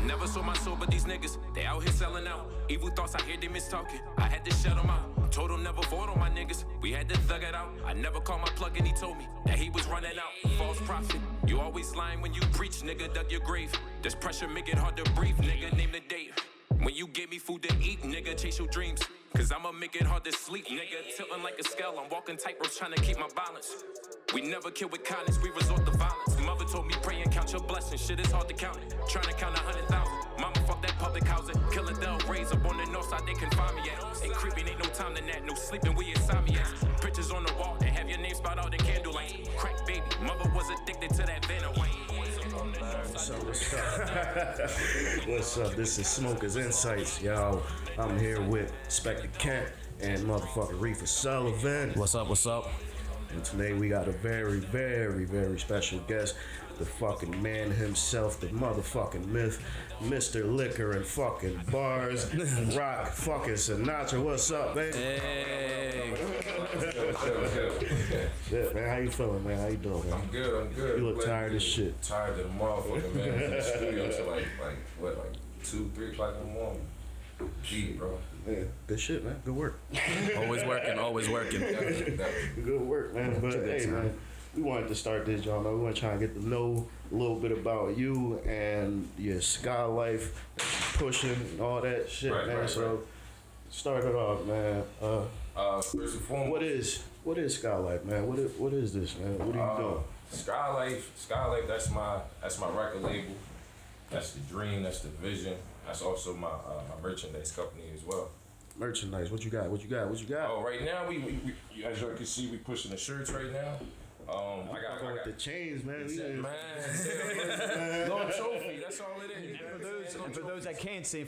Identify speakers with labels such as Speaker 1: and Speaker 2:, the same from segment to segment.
Speaker 1: Never sold my soul, but these niggas, they out here selling out. Evil thoughts, I hear them talking. I had to shut them out. Told them never vote on my niggas. We had to thug it out. I never called my plug and he told me that he was running out. False prophet. You always lying when you preach, nigga. Dug your grave. This pressure make it hard to breathe, nigga. Name the date. When you give me food to eat, nigga, chase your dreams. Cause I'ma make it hard to sleep, nigga. Tilting like a scale, I'm walking tightrope trying to keep my balance. We never kill with kindness, we resort to violence. Mother told me pray and count your blessings, shit is hard to count it. Trying to count 100,000, mama fuck that public housing. Killer Del Rey's up on the north side, they can find me at. Ain't creeping, ain't no time to nap, no sleeping, we insomniacs. Pictures on the wall, they have your name spot out in candlelight. Crack baby, mother was addicted to that venom.
Speaker 2: What's up? This is Smokers Insights, y'all. I'm here with Spectre Kent and motherfucking JEFE Sullivan.
Speaker 3: What's up? What's up?
Speaker 2: And today we got a very, very, very special guest, the fucking man himself, the motherfucking myth, Mr. Liquor and fucking Bars, Roc fucking Sinatra. What's up, man?
Speaker 3: Hey.
Speaker 2: Shit, man, how you feeling, man? How you doing, man?
Speaker 4: I'm good.
Speaker 2: You look tired as shit.
Speaker 4: Tired of the motherfucker, man. In the studio till like 2, 3 o'clock in the morning. Gee, bro.
Speaker 2: Yeah, good shit, man. Good work.
Speaker 3: Always working.
Speaker 2: Good work, man. But hey, man, we wanted to start this, y'all know. We want to try and get to know a little bit about you and your SKYLIFE pushing and all that shit, man.
Speaker 4: Right.
Speaker 2: So start it off, man.
Speaker 4: First and foremost,
Speaker 2: what is SKYLIFE, man? What is this, man? What are you doing?
Speaker 4: SKYLIFE, that's my record label. That's the dream, that's the vision. That's also my merchandise company as well.
Speaker 2: Merchandise, what you got?
Speaker 4: Oh, right now we as you can see, we pushing the shirts right now. I got
Speaker 2: with the chains, man.
Speaker 4: Long trophy. That's all it is.
Speaker 5: And for those that can't see,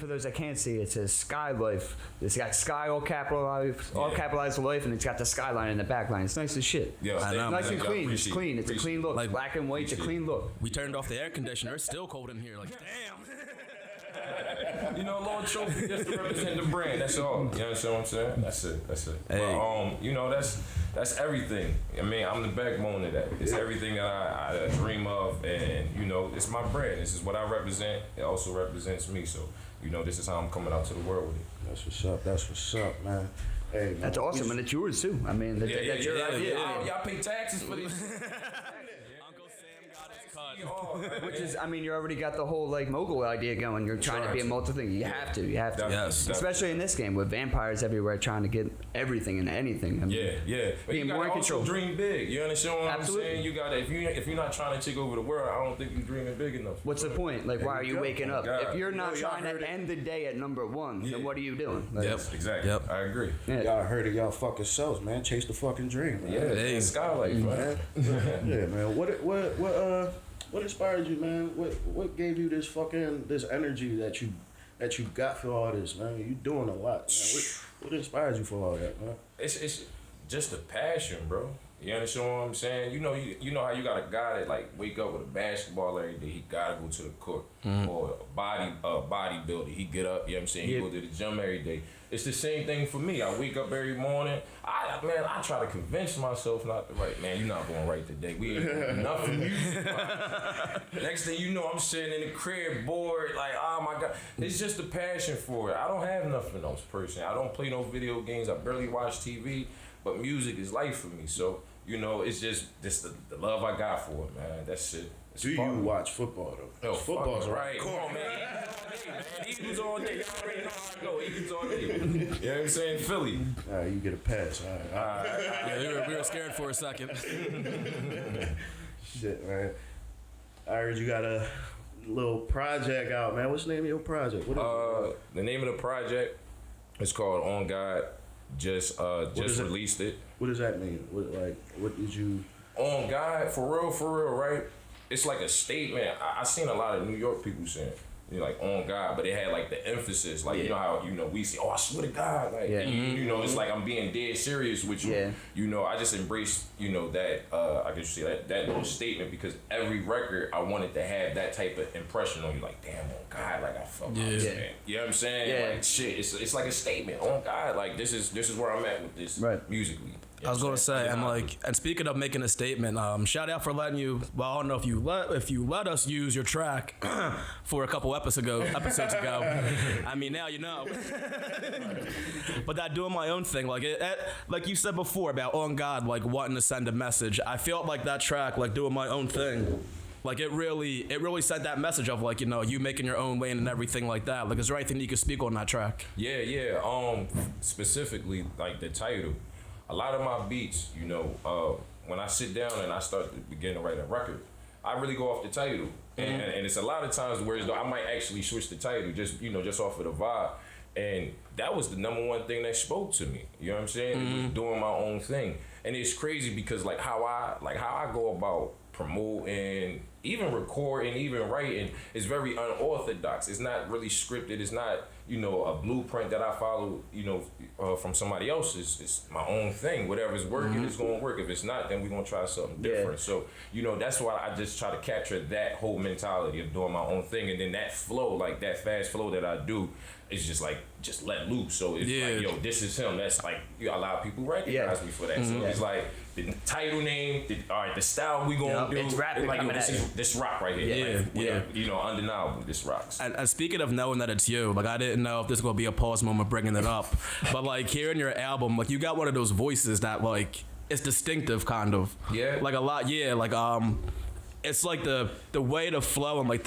Speaker 5: it says SKYLIFE. It's got Sky all capitalized life, and it's got the skyline in the back line. It's nice as shit.
Speaker 4: Yeah, I know.
Speaker 5: Nice and clean. It's clean. It's a clean look. Like black and white. It's a clean look.
Speaker 3: We turned off the air conditioner. It's still cold in here. Like, damn.
Speaker 4: You know, long trophy just to represent the brand. That's all. You understand what I'm saying? That's it.
Speaker 3: Hey.
Speaker 4: But, you know, that's everything. I mean, I'm the backbone of that. It's everything that I dream of, and you know, it's my brand. This is what I represent. It also represents me. So, you know, this is how I'm coming out to the world with it.
Speaker 2: That's what's up, man. Hey, man.
Speaker 5: That's awesome, and it's yours too. I mean, that's your idea.
Speaker 4: Y'all pay taxes for this.
Speaker 5: Which is, I mean, you already got the whole like mogul idea going. You're trying to be a multi-thing. You have to.
Speaker 3: Yes.
Speaker 5: Especially in this game with vampires everywhere trying to get everything and anything. I mean,
Speaker 4: yeah. But
Speaker 5: being
Speaker 4: you
Speaker 5: more in
Speaker 4: gotta
Speaker 5: control.
Speaker 4: also dream big. You understand what
Speaker 5: Absolutely.
Speaker 4: I'm saying? You gotta if you're not trying to take over the world, I don't think you're dreaming big enough.
Speaker 5: What's the point? Like, why are you waking up?
Speaker 4: God.
Speaker 5: If you're not
Speaker 2: You know, y'all
Speaker 5: trying to
Speaker 2: heard it.
Speaker 5: end the day at number one, then what are you doing? Like,
Speaker 3: Yep.
Speaker 4: Exactly.
Speaker 3: Yep.
Speaker 4: I agree.
Speaker 5: Yeah.
Speaker 2: Y'all heard of y'all fucking selves, man. Chase the fucking dream, man.
Speaker 4: Yeah,
Speaker 3: Hey.
Speaker 4: SKYLIFE, man.
Speaker 2: Yeah, man. What inspired you, man? What gave you this energy that you got for all this, man? You doing a lot, man. What inspired you for all that, man?
Speaker 4: It's just a passion, bro. You understand what I'm saying? You know how you got a guy that like wake up with a basketball every day. He gotta go to the court, or a bodybuilder. He get up. You know what I'm saying? He go to the gym every day. It's the same thing for me. I wake up every morning. I try to convince myself not to write. Man, you're not going to write today. We ain't doing nothing music. Next thing you know, I'm sitting in the crib bored. Like, oh my God. It's just a passion for it. I don't have nothing else personally. I don't play no video games. I barely watch TV. But music is life for me. So, you know, it's just the love I got for it, man. That's it.
Speaker 2: Do you watch football, though?
Speaker 4: Oh,
Speaker 2: Football's
Speaker 4: right. Come on, man. Eagles all day. Y'all already know how I go. Eagles all day. You know what I'm saying? Philly.
Speaker 2: All right, you get a pass. All right.
Speaker 3: Yeah, we were scared for a second.
Speaker 2: Shit, man. I heard you got a little project out, man. What's the name of your project? What is it?
Speaker 4: The name of the project is called On God. Just released it.
Speaker 2: What does that mean? What did you...
Speaker 4: On God, for real, right? It's like a statement. I seen a lot of New York people saying, you know, like on God, but it had like the emphasis, like you know how we say, oh, I swear to God, like you know, it's like I'm being dead serious with you. Yeah. You know, I just embraced, you know, that I guess you say that little statement because every record I wanted to have that type of impression on you, like damn, on God, like I fuck this man. You know what I'm saying?
Speaker 5: Yeah.
Speaker 4: Like shit, it's like a statement on God, like this is where I'm at with this musically.
Speaker 3: I was gonna say, and speaking of making a statement, shout out for letting you. Well, I don't know if you let us use your track for a couple episodes ago. I mean, now you know. But that doing my own thing, like like you said before about on God, like wanting to send a message. I felt like that track, like doing my own thing. Like it really sent that message of like, you know, you making your own lane and everything like that. Like, is there anything you could speak on that track?
Speaker 4: Yeah. Specifically, like the title. A lot of my beats, you know, when I sit down and I start to begin to write a record, I really go off the title. And it's a lot of times where I might actually switch the title just off of the vibe. And that was the number one thing that spoke to me. You know what I'm saying? It was doing my own thing. And it's crazy because like how I go about promoting, even recording, even writing is very unorthodox. It's not really scripted. It's not, you know, a blueprint that I follow, you know, from somebody else's. It's my own thing. Whatever's working, it's going to work. If it's not, then we're going to try something different. So, you know, that's why I just try to capture that whole mentality of doing my own thing. And then that flow, like that fast flow that I do, is just like, just let loose. So it's like, yo, this is him. That's like, you know, a lot of people recognize me for that. So it's like, the title name, the style we gonna do.
Speaker 5: It's rapping
Speaker 4: like,
Speaker 5: coming at you.
Speaker 4: This Roc right here. You know, undeniable, this rocks.
Speaker 3: And speaking of knowing that it's you, like I didn't know if this was gonna be a pause moment bringing it up, but like hearing your album, like you got one of those voices that like it's distinctive, kind of. Yeah. Like a lot. Yeah. Like it's like the way to flow and like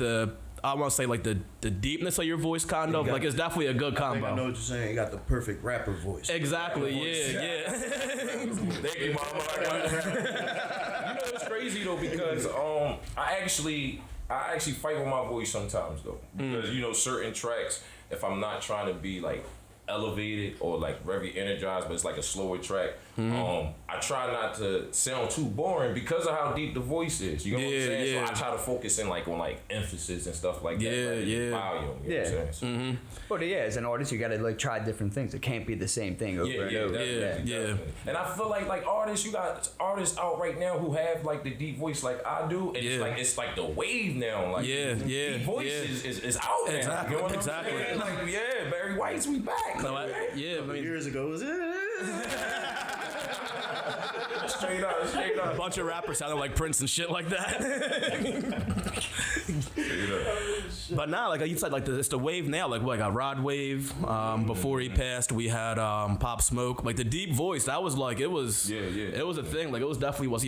Speaker 3: I want to say like the deepness of your voice, kind of like it's definitely a good combo.
Speaker 2: I know what you're saying. You got the perfect rapper voice.
Speaker 3: Exactly. Yeah.
Speaker 4: Thank you, mama. You know it's crazy though because I actually fight with my voice sometimes though because you know certain tracks, if I'm not trying to be like elevated or like very energized, but it's like a slower track. I try not to sound too boring because of how deep the voice is. You know what I'm saying? So I try to focus in like on like emphasis and stuff like that. Volume. You know what I'm saying?
Speaker 5: But as an artist, you gotta like try different things. It can't be the same thing over and over.
Speaker 4: Definitely. And I feel like artists, you got artists out right now who have like the deep voice like I do. And it's like the wave now. Like deep voice is out now.
Speaker 3: Exactly.
Speaker 4: You know what I'm saying? Like Barry White's we back.
Speaker 3: No,
Speaker 2: Years ago, it was
Speaker 4: straight up.
Speaker 3: A bunch of rappers sounded like Prince and shit like that. But now, like you said, like it's the wave now. Like we got Rod Wave. Before he passed, we had Pop Smoke. Like the deep voice, that was like it was a thing. Like it was definitely what's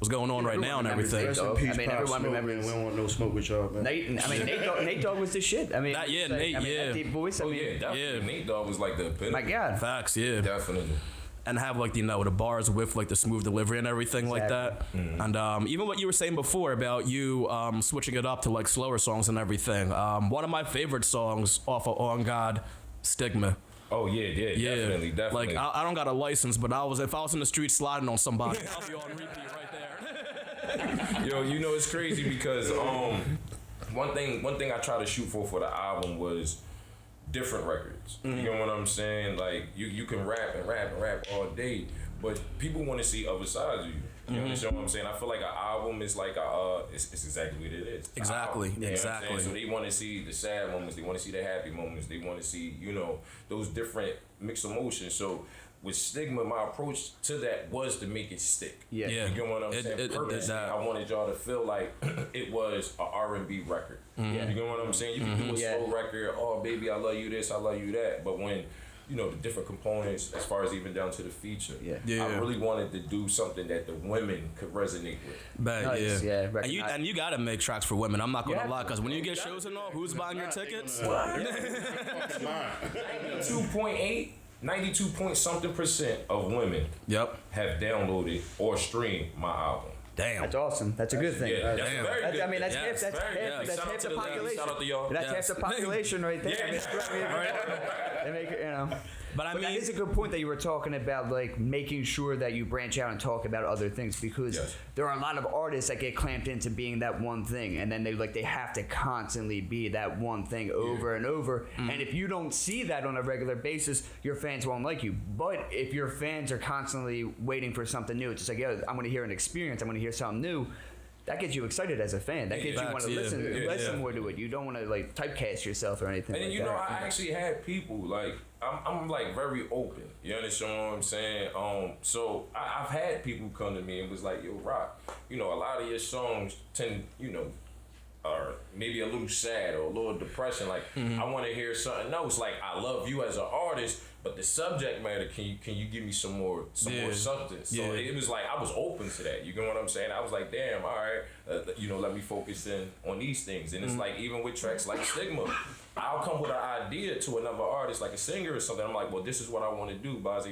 Speaker 3: going on right now and everything.
Speaker 2: Rest in peace, everyone remembers. We don't want no smoke with y'all, man.
Speaker 5: Nate Dogg was the shit. That deep voice.
Speaker 4: Definitely. Nate Dogg was like the epitome.
Speaker 5: My God.
Speaker 3: Facts,
Speaker 4: Definitely.
Speaker 3: And have like the bars with like the smooth delivery and everything like that. And even what you were saying before about you switching it up to like slower songs and everything. One of my favorite songs off of On God, Stigma.
Speaker 4: Oh definitely.
Speaker 3: Like I don't got a license, but if I was in the street sliding on somebody, I'll be on repeat right there.
Speaker 4: Yo, you know it's crazy because one thing I try to shoot for the album was different records. You know what I'm saying? Like you can rap all day, but people want to see other sides of you. You understand what I'm saying? I feel like an album is like it's exactly what it is.
Speaker 3: Exactly.
Speaker 4: Album, exactly. So they want to see the sad moments, they want to see the happy moments, they want to see, those different mixed emotions. So with Stigma, my approach to that was to make it stick. You know what I'm saying? Purposely, I wanted y'all to feel like it was an R&B record. You know what I'm saying? You can do a slow record, oh baby, I love you this, I love you that. But when, the different components, as far as even down to the feature, I really wanted to do something that the women could resonate with.
Speaker 3: And you gotta make tracks for women. I'm not gonna lie, because when you get shows and all, who's buying your tickets?
Speaker 4: 92 point something percent of women have downloaded or streamed my album.
Speaker 3: Damn.
Speaker 5: That's awesome. That's a good thing.
Speaker 4: Yeah, that's very good.
Speaker 5: I mean, that's half the population.
Speaker 4: Shout out to y'all.
Speaker 5: That's half the population right there. They make it,
Speaker 3: But I mean,
Speaker 5: that is a good point that you were talking about, like making sure that you branch out and talk about other things, because there are a lot of artists that get clamped into being that one thing, and then they have to constantly be that one thing over and over. And if you don't see that on a regular basis, your fans won't like you. But if your fans are constantly waiting for something new, it's just like, yo, I'm going to hear an experience, I'm going to hear something new. That gets you excited as a fan. That gets you want to listen more to it. You don't want to like typecast yourself or anything.
Speaker 4: And then I actually had people like I'm like very open. You understand what I'm saying? So I've had people come to me and was like, yo, Roc, you know, a lot of your songs tend, you know, are maybe a little sad or a little depression. Like, I want to hear something else. Like, I love you as an artist, but the subject matter, can you give me some more substance? So it was like, I was open to that. You know what I'm saying? I was like, damn, all right, you know, let me focus in on these things. And it's like, even with tracks like Stigma, I'll come with an idea to another artist, like a singer or something. I'm like, well, this is what I want to do, blase.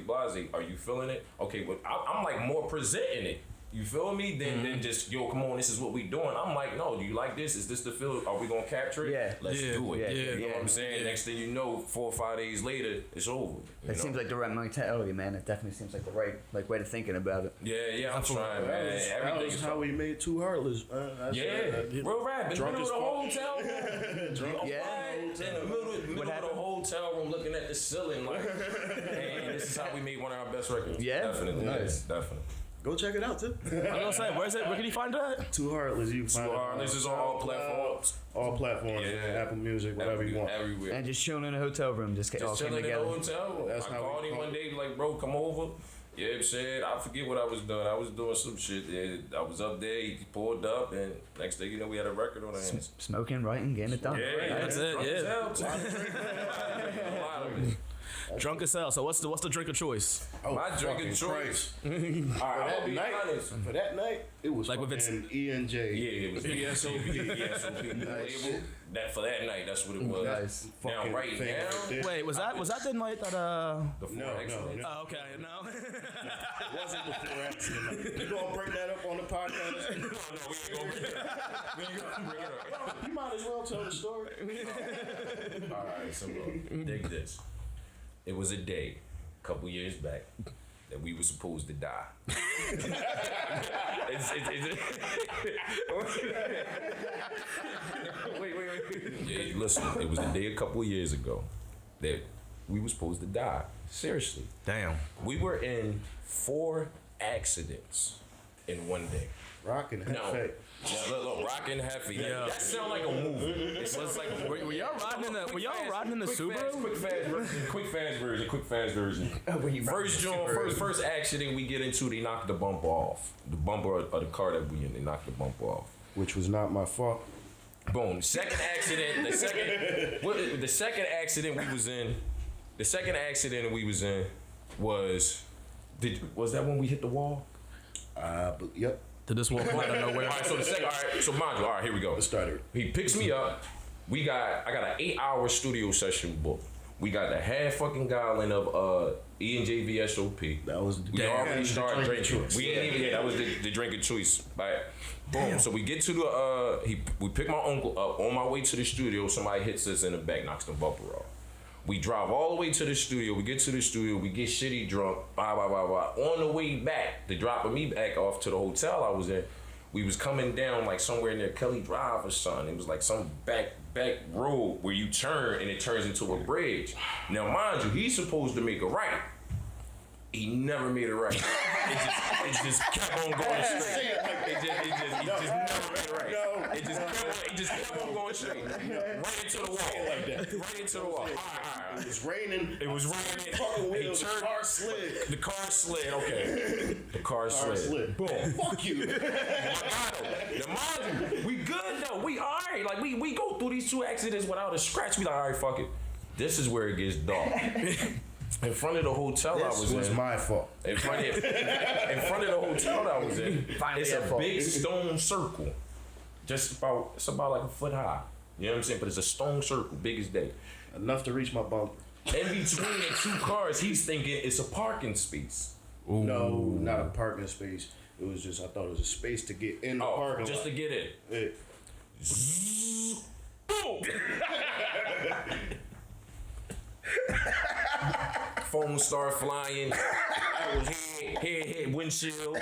Speaker 4: Are you feeling it? Okay, well, I'm like more presenting it. You feel me? Then just, yo, come on, this is what we doing. I'm like, no, do you like this? Is this the feel? Are we gonna capture it?
Speaker 5: Yeah.
Speaker 4: Let's do it.
Speaker 5: Yeah.
Speaker 4: You know what I'm saying? Next thing you know, 4 or 5 days later, it's over.
Speaker 5: It seems like the right mentality, man. It definitely seems like the right way to thinking about it.
Speaker 4: Yeah, I'm trying, man.
Speaker 2: That was how we made Too Heartless.
Speaker 4: Real rap. In the middle of the hotel room.
Speaker 5: Yeah.
Speaker 4: In the middle of the hotel room looking at the ceiling like, man, this is how we made one of our best records.
Speaker 5: Yeah.
Speaker 4: Definitely.
Speaker 5: Nice.
Speaker 4: Definitely.
Speaker 2: Go check it out too.
Speaker 3: I was gonna say, where's it? Where can you find that?
Speaker 2: Too Heartless. You can find it.
Speaker 4: This is on all platforms.
Speaker 2: All platforms.
Speaker 4: Yeah.
Speaker 2: Apple Music, whatever you want.
Speaker 4: Everywhere.
Speaker 5: And just chilling in a hotel room, just all came
Speaker 4: chilling in the
Speaker 5: together.
Speaker 4: hotel room.
Speaker 2: That's
Speaker 4: I
Speaker 2: how
Speaker 4: called
Speaker 2: we
Speaker 4: him
Speaker 2: call
Speaker 4: one day, like, bro, come over. You know what I'm saying? I forget what I was doing. I was doing some shit. I was up there, he pulled up, and next thing you know, we had a record on our hands.
Speaker 5: Smoking, writing, getting it done.
Speaker 4: Yeah,
Speaker 3: That's it, yeah.
Speaker 4: A lot of it.
Speaker 3: Drunk as hell. So what's the drink of choice?
Speaker 2: Oh,
Speaker 4: My drinking
Speaker 2: fucking
Speaker 4: choice.
Speaker 2: Christ.
Speaker 4: All right, I'm gonna be honest.
Speaker 2: For that night, it was
Speaker 3: Like, if it's-
Speaker 2: fucking E&J.
Speaker 4: Yeah, it was ESOP. label. That for that night, that's what it was.
Speaker 5: Nice.
Speaker 4: Now,
Speaker 2: Fucking
Speaker 4: right
Speaker 2: thing
Speaker 4: now,
Speaker 2: right there.
Speaker 3: Wait, was that the night that
Speaker 4: the
Speaker 2: No.
Speaker 3: Oh, okay, no.
Speaker 2: It wasn't before accident. You gonna bring that up on the podcast?
Speaker 4: we ain't gonna bring it up.
Speaker 2: You might as well tell the story.
Speaker 4: All right, so look, dig this. It was a day, a couple years back, that we were supposed to die. Wait. Yeah, listen, it was a day a couple years ago that we were supposed to die. Seriously.
Speaker 3: Damn.
Speaker 4: We were in 4 accidents in one day.
Speaker 2: Rockin'
Speaker 4: No.
Speaker 2: Hefe.
Speaker 4: Yeah, look, Rockin' Hefe.
Speaker 3: Yeah.
Speaker 4: That sound like a movie. It sounds like a
Speaker 3: Were y'all riding in the Subaru?
Speaker 4: Quick fast version. First accident we get into, they knocked the bumper off. The bumper of the car that we in, they knocked the bumper off.
Speaker 2: Which was not my fault.
Speaker 4: Boom. The second accident we was in was that when we hit the wall?
Speaker 2: But yep.
Speaker 3: Did this one come out of nowhere?
Speaker 4: All right, so mind you, all right, here we go.
Speaker 2: Let's start it.
Speaker 4: He picks me up. I got an 8-hour studio session booked. We got the half fucking gallon of E&J VSOP.
Speaker 2: That was
Speaker 4: We already started
Speaker 2: drink of
Speaker 4: drinking.
Speaker 2: choice.
Speaker 4: We ain't even that was the drink of choice. Right? Boom. So we get to the we pick my uncle up on my way to the studio. Somebody hits us in the back, knocks the bumper off. We drive all the way to the studio. We get to the studio. We get shitty drunk. Blah. On the way back, they dropping me back off to the hotel I was in. We was coming down like somewhere near Kelly Drive or something. It was like some back road where you turn and it turns into a bridge. Now, mind you, he's supposed to make a right. He never made a right. It just kept on going straight. He just never made a right. It just kept on going straight. Right into the wall.
Speaker 2: Like that.
Speaker 4: Right into the wall. All right.
Speaker 2: It was raining. Fucking wheels. The car slid.
Speaker 4: The car slid. Okay. The car slid.
Speaker 2: Boom. Fuck you.
Speaker 4: Now, mind you, we good though. We all right. Like we go through these 2 accidents without a scratch. We like, all right, fuck it. This is where it gets dark. In front of the hotel I was
Speaker 2: This was
Speaker 4: in.
Speaker 2: my fault.
Speaker 4: In front of the hotel I was in. It's a big stone circle. It's about like a foot high. You know what I'm saying? But it's a stone circle, big as day.
Speaker 2: Enough to reach my bumper.
Speaker 4: In between the 2 cars, he's thinking it's a parking space.
Speaker 2: Ooh. No, not a parking space. It was just, I thought it was a space to get in the parking
Speaker 4: just
Speaker 2: lot.
Speaker 4: to get in.
Speaker 2: Yeah.
Speaker 4: Boom! Phone start flying. I was head windshield.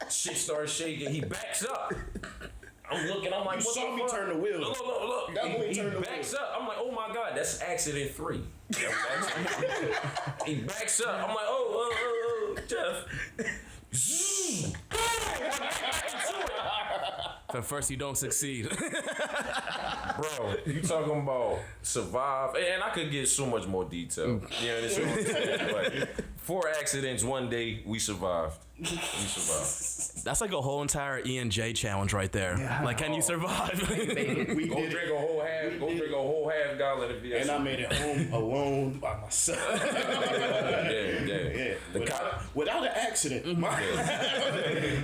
Speaker 4: Shit starts shaking. He backs up. I'm looking. I'm like,
Speaker 2: You
Speaker 4: what
Speaker 2: saw
Speaker 4: the
Speaker 2: me
Speaker 4: fuck?
Speaker 2: turn the wheel.
Speaker 4: Look.
Speaker 2: That boy
Speaker 4: He
Speaker 2: turned the
Speaker 4: backs
Speaker 2: wheel.
Speaker 4: up. I'm like, oh my god, that's accident 3. He backs up. I'm like, oh, Jeff.
Speaker 3: But first, you don't succeed.
Speaker 4: Bro, you talking about survive, and I could get so much more detail. You understand what I'm saying? Like, 4 accidents, 1 day, we survived. We survived.
Speaker 3: That's like a whole entire E&J challenge right there. Yeah. Like, can you survive?
Speaker 4: Go drink a whole half gallon of beer.
Speaker 2: And I made it home alone by myself.
Speaker 4: Yeah.
Speaker 2: Without an accident.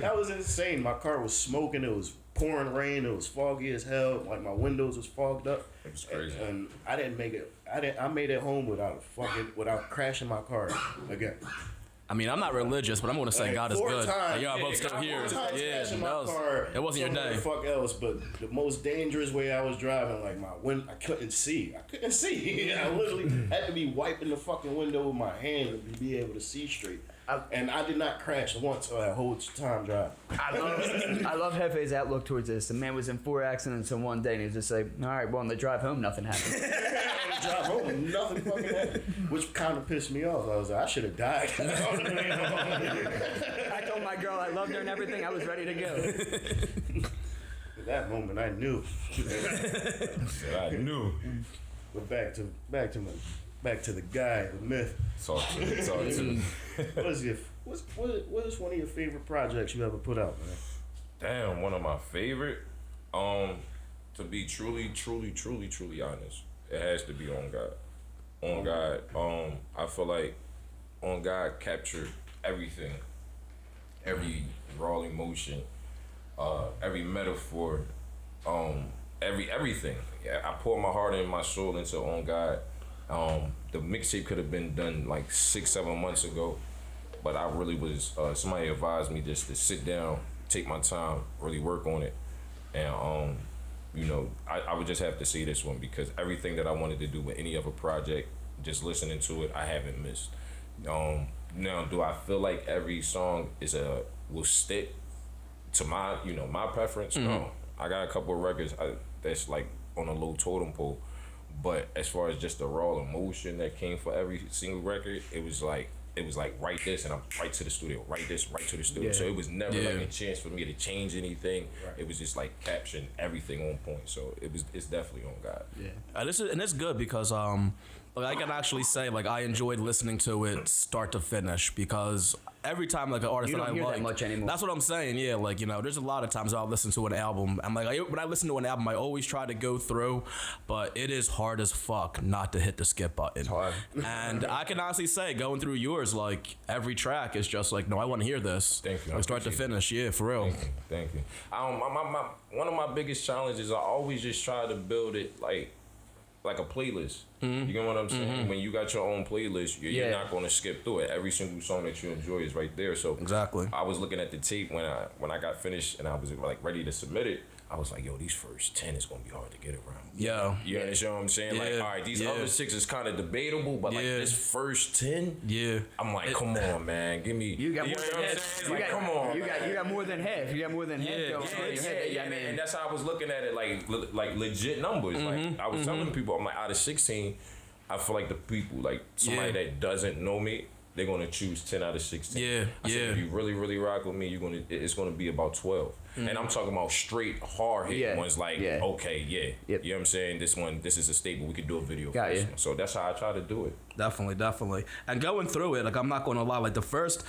Speaker 2: That was insane. My car was smoking. It was pouring rain. It was foggy as hell. Like, my windows was fogged up.
Speaker 4: It was crazy.
Speaker 2: And I didn't make it. I made it home without crashing my car again.
Speaker 3: I mean, I'm not religious, but I'm going to say God is good. Y'all both still here. Yeah, it wasn't your day.
Speaker 2: Fuck else, but the most dangerous way I was driving, like I couldn't see. I literally had to be wiping the fucking window with my hand to be able to see straight. And I did not crash once that whole time driving.
Speaker 5: I love Jefe's outlook towards this. The man was in 4 accidents in 1 day, and he was just like, all right, well, on the drive home, nothing happened.
Speaker 2: Drive home, nothing fucking happened, which kind of pissed me off. I was like, I should have died.
Speaker 5: I told my girl I loved her and everything. I was ready to go.
Speaker 2: At that moment, I knew.
Speaker 4: I knew.
Speaker 2: But back to the guy, the myth.
Speaker 4: Talk to me.
Speaker 2: What is one of your favorite projects you ever put out, man?
Speaker 4: Damn, one of my favorite. To be truly honest, it has to be On God. On God. I feel like On God captured everything, every raw emotion, every metaphor, everything. Yeah, I poured my heart and my soul into On God. The mixtape could have been done like 6-7 months ago, but I really was. Somebody advised me just to sit down, take my time, really work on it, and I would just have to say this one because everything that I wanted to do with any other project, just listening to it, I haven't missed. Now, do I feel like every song will stick to my preference? Mm-hmm. No, I got a couple of records that's like on a low totem pole. But as far as just the raw emotion that came for every single record, it was like write this and I'm right to the studio, write this, right to the studio. Yeah. So it was never like a chance for me to change anything. Right. It was just like capturing everything on point. So it's definitely On God.
Speaker 3: Yeah, and it's good because I can actually say like I enjoyed listening to it start to finish because every time like an artist
Speaker 5: you don't
Speaker 3: that I
Speaker 5: hear
Speaker 3: like,
Speaker 5: that much anymore.
Speaker 3: That's what I'm saying. Yeah, like there's a lot of times I'll listen to an album. I'm like when I listen to an album, I always try to go through, but it is hard as fuck not to hit the skip button.
Speaker 4: It's hard.
Speaker 3: And I can honestly say going through yours, like every track is just like, no, I want to hear this.
Speaker 4: Thank you.
Speaker 3: Like start to finish. Yeah, for real.
Speaker 4: Thank you. One of my biggest challenges, I always just try to build it like a playlist. Mm-hmm. You get what I'm saying? Mm-hmm. When you got your own playlist, you're not going to skip through it. Every single song that you enjoy is right there. So
Speaker 3: exactly.
Speaker 4: I was looking at the tape when I got finished and I was like ready to submit it. I was like, yo, these first 10 is going to be hard to get around.
Speaker 3: Yeah.
Speaker 4: You understand what I'm saying?
Speaker 3: Yeah.
Speaker 4: Like, all right, these other 6 is kind of debatable, but like this first 10, I'm like, come on, man. Give me.
Speaker 5: You got more than half.
Speaker 4: Come on.
Speaker 5: You got more than half. You got more than half.
Speaker 4: Yeah. And that's how I was looking at it, like legit numbers. Mm-hmm. Like I was telling people, I'm like, out of 16, I feel like the people, like somebody that doesn't know me, they're gonna choose 10 out of 16.
Speaker 3: Yeah,
Speaker 4: I said, if you really, really rock with me, it's gonna be about 12. Mm-hmm. And I'm talking about straight hard hit ones like, okay,
Speaker 5: Yep.
Speaker 4: You know what I'm saying? This is a staple. We could do a video for this one. So that's how I try to do it.
Speaker 3: Definitely. And going through it, like I'm not gonna lie, like the first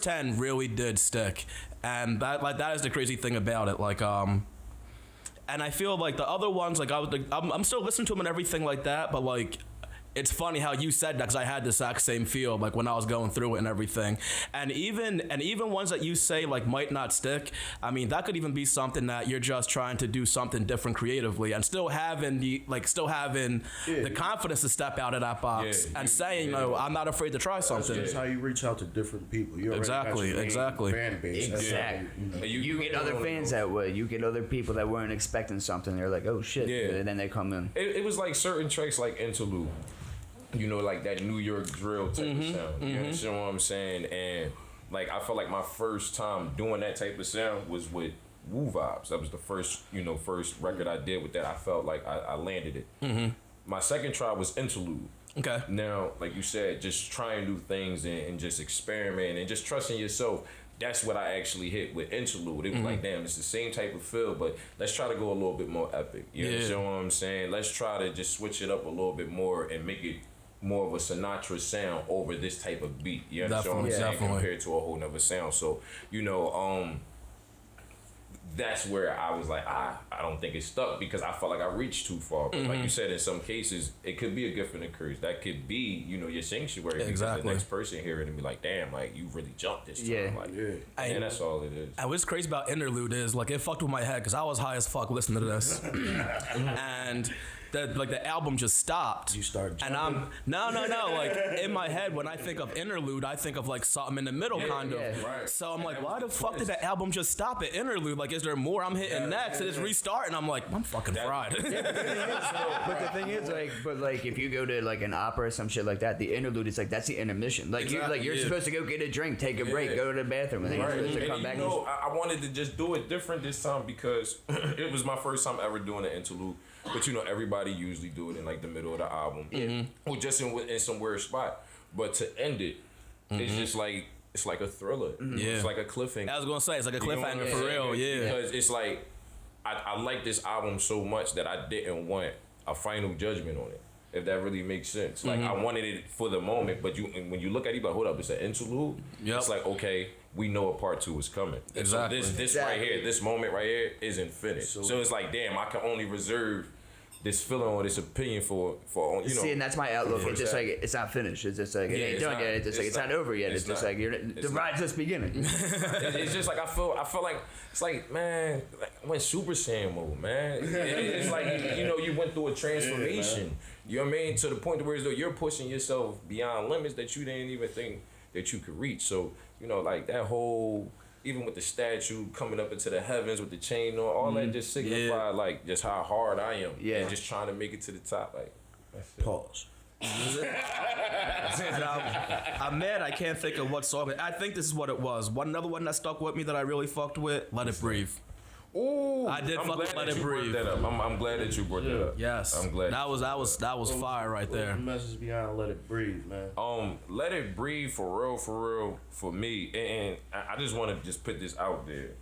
Speaker 3: 10 really did stick. And that is the crazy thing about it. Like and I feel like the other ones, like I'm still listening to them and everything like that, but like it's funny how you said that because I had the exact same feel like when I was going through it and everything, and even ones that you say like might not stick. I mean, that could even be something that you're just trying to do something different creatively and still having the confidence to step out of that box and saying, no, I'm not afraid to try something.
Speaker 2: That's how you reach out to different people. You
Speaker 3: exactly.
Speaker 2: Fan base.
Speaker 5: Exactly. You get other fans that way. You get other people that weren't expecting something. They're like, oh shit, and then they come in.
Speaker 4: It was like certain tracks like Interlude. Like that New York drill type of sound. You understand what I'm saying? And like I felt like my first time doing that type of sound was with Woo Vibes. That was the first record I did with that. I felt like I landed it. Mm-hmm. My second try was Interlude.
Speaker 3: Okay.
Speaker 4: Now, like you said, just trying new things and just experiment and just trusting yourself. that's what I actually hit with Interlude. It was like, damn, it's the same type of feel, but let's try to go a little bit more epic. You understand what I'm saying? Let's try to just switch it up a little bit more and make it more of a Sinatra sound over this type of beat. You understand what I'm saying? Compared to a whole nother sound. So, you know, that's where I was like, I don't think it's stuck because I felt like I reached too far. But like you said, in some cases, it could be a gift and a curse. That could be, you know, your sanctuary. Because the next person hear it and be like, damn, like, you really jumped this time. Like, and that's all it is.
Speaker 3: And what's crazy about Interlude is, like, it fucked with my head because I was high as fuck listening to this. And the album just stopped.
Speaker 2: You start jumping?
Speaker 3: And I'm no. Like, in my head, when I think of Interlude, I think of like something in the middle, kind of.
Speaker 4: Right.
Speaker 3: So I'm like, why the fuck did the album just stop at Interlude? Like, is there more I'm hitting next? And it's restarting. I'm like, I'm fucking fried.
Speaker 5: But the thing is, like, if you go to like an opera or some shit like that, the interlude is like that's the intermission. Like you're supposed to go get a drink, take a break, go to the bathroom, and then you're supposed to come back.
Speaker 4: You know, I wanted to just do it different this time because it was my first time ever doing an interlude. But you know, everybody usually do it in like the middle of the album, or just in some weird spot. But to end it, it's just like it's like a thriller. It's like a cliffhanger.
Speaker 3: I was gonna say it's like a cliffhanger for real,
Speaker 4: Because it's like I like this album so much that I didn't want a final judgment on it. If that really makes sense, like I wanted it for the moment, but when you look at it, like, hold up, it's an interlude. It's like, okay, we know a part 2 is coming.
Speaker 3: Exactly.
Speaker 4: So this right here, this moment right here, isn't finished. So it's like, damn, I can only reserve this feeling or this opinion for you know.
Speaker 5: See, and that's my outlook. It's just like it's not finished. It's just like it ain't done yet. It's not over yet. It's just like the ride's just beginning.
Speaker 4: It's just like I feel like it's like, man, like I went Super Saiyan mode, man. It's like you know you went through a transformation. You know what I mean? To the point where you're pushing yourself beyond limits that you didn't even think that you could reach. So you know, like that whole. Even with the statue coming up into the heavens with the chain on, all that just signified like just how hard I am. And just trying to make it to the top. Like,
Speaker 2: Pause.
Speaker 3: I'm mad I can't think of what song. I think this is what it was. Another one that stuck with me that I really fucked with, Let It Breathe.
Speaker 4: Ooh,
Speaker 3: I did fuck with Let It Breathe.
Speaker 4: I'm glad that you brought that up.
Speaker 3: Yes,
Speaker 4: I'm glad.
Speaker 3: That was fire right there.
Speaker 2: The message behind Let It Breathe, man.
Speaker 4: Let It Breathe for real for me, and I just want to just put this out there.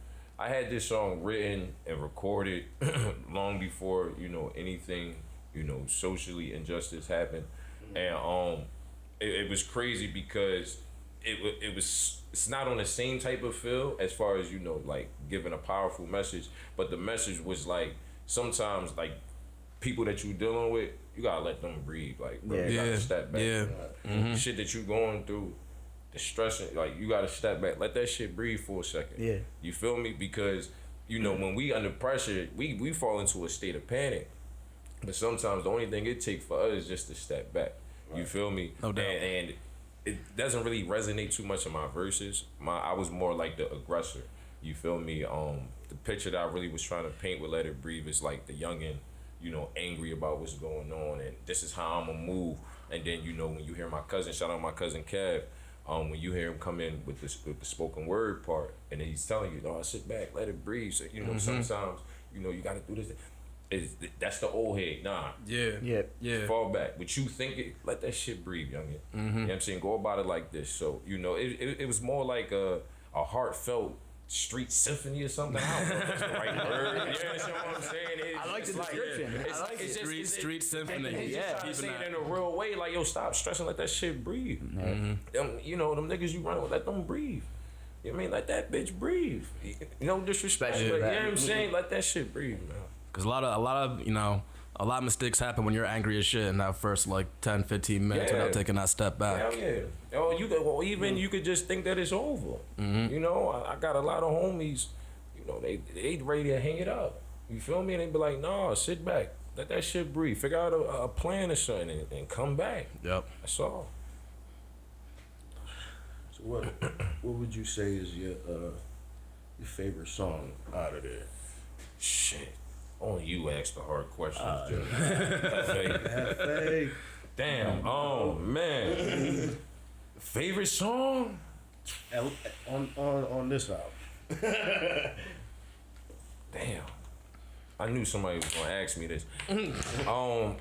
Speaker 4: I had this song written and recorded long before you know anything, you know, socially injustice happened, and it was crazy because it's not on the same type of feel as far as, you know, like giving a powerful message, but the message was like sometimes like people that you dealing with, you gotta let them breathe. Like, bro, you gotta step back. Shit that you going through, the stress, like you gotta step back. Let that shit breathe for a second. You feel me? Because you know when we under pressure, we fall into a state of panic. But sometimes the only thing it takes for us is just to step back. You feel me?
Speaker 3: No doubt.
Speaker 4: And it doesn't really resonate too much in my verses. I was more like the aggressor. You feel me? The picture that I really was trying to paint with Let It Breathe is like the youngin', you know, angry about what's going on, and this is how I'ma move. And then, you know, when you hear my cousin, shout out my cousin Kev, when you hear him come in with the spoken word part, and then he's telling you, no, sit back, let it breathe. So, you know, sometimes, you know, you gotta do this. That's the old head. Nah.
Speaker 3: Yeah.
Speaker 4: Fall back. But you think it, let that shit breathe, youngin'. You know what I'm saying? Go about it like this. So, you know, it was more like a heartfelt street symphony or something. I don't know if that's the right word. You understand what I'm saying?
Speaker 5: I like the description. I like it.
Speaker 3: Street symphony.
Speaker 4: He's just trying to say it in a real way, like, yo, stop stressing, let that shit breathe. You know, them niggas you running with, let them breathe. You know what I mean? Let that bitch breathe. No disrespect, but you know what I'm saying? Let that shit breathe, man.
Speaker 3: Because a lot of you know, a lot of mistakes happen when you're angry as shit in that first like 10, 15 minutes without taking that step back.
Speaker 4: Hell yeah. Oh, you could just think that it's over. You know, I got a lot of homies, you know, they ready to hang it up. You feel me? And they be like, nah, sit back. Let that shit breathe. Figure out a plan or something and come back.
Speaker 3: Yep.
Speaker 4: That's all.
Speaker 2: So what would you say is your favorite song out of there?
Speaker 4: Shit. Only you ask the hard questions, Joe.
Speaker 2: Have faith.
Speaker 4: Damn. Oh man. Favorite song?
Speaker 2: On this album.
Speaker 4: Damn. I knew somebody was gonna ask me this.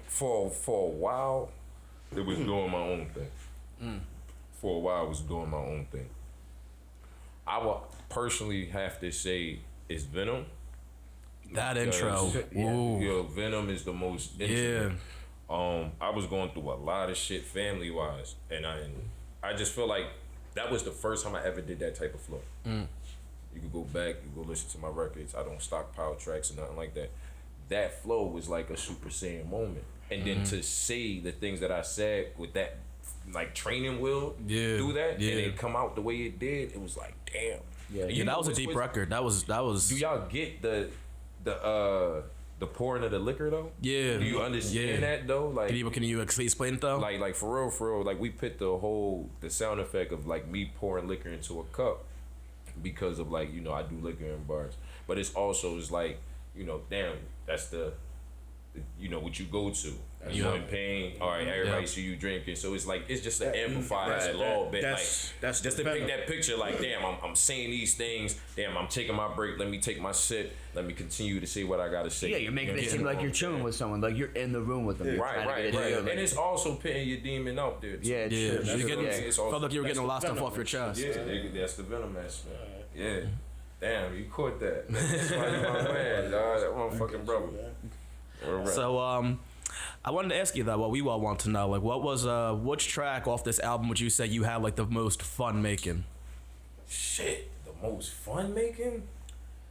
Speaker 4: For a while, it was doing my own thing. For a while, I was doing my own thing. I would personally have to say it's Venom.
Speaker 3: That intro. Ooh.
Speaker 4: Yo, Venom is the most intimate. I was going through a lot of shit family wise, and I just feel like that was the first time I ever did that type of flow. You could go back, you go listen to my records. I don't stockpile tracks or nothing like that. That flow was like a Super Saiyan moment. And then to say the things that I said with that like training wheel, do that, and it come out the way it did, it was like, damn.
Speaker 3: Yeah, that was a deep record. That was.
Speaker 4: Do y'all get the pouring of the liquor though?
Speaker 3: Yeah.
Speaker 4: Do you understand that though? Like,
Speaker 3: can you explain it though?
Speaker 4: Like for real, like we put the sound effect of like me pouring liquor into a cup because of like, you know, I do liquor in bars, but it's also is like, you know, damn, that's the you know what you go to. You in pain, all right, everybody see you drinking, so it's like it's just an amplifier a little bit. That's just to paint that picture. Like, damn, I'm saying these things. Damn, I'm taking my break. Let me take my sip. Let me continue to say what I gotta say.
Speaker 5: Yeah, you're making it seem like you're chilling with someone, like you're in the room with them.
Speaker 4: Right. And it's also putting your demon out there. Too.
Speaker 3: It felt like you were getting a lot of stuff off your chest.
Speaker 4: Yeah, that's the Venom aspect. Yeah. Damn, you caught that. That's why you my man, dog. That motherfucking brother.
Speaker 3: So, I wanted to ask you that. What we all want to know, like, what was which track off this album would you say you had like the most fun making?
Speaker 4: Shit, the most fun making?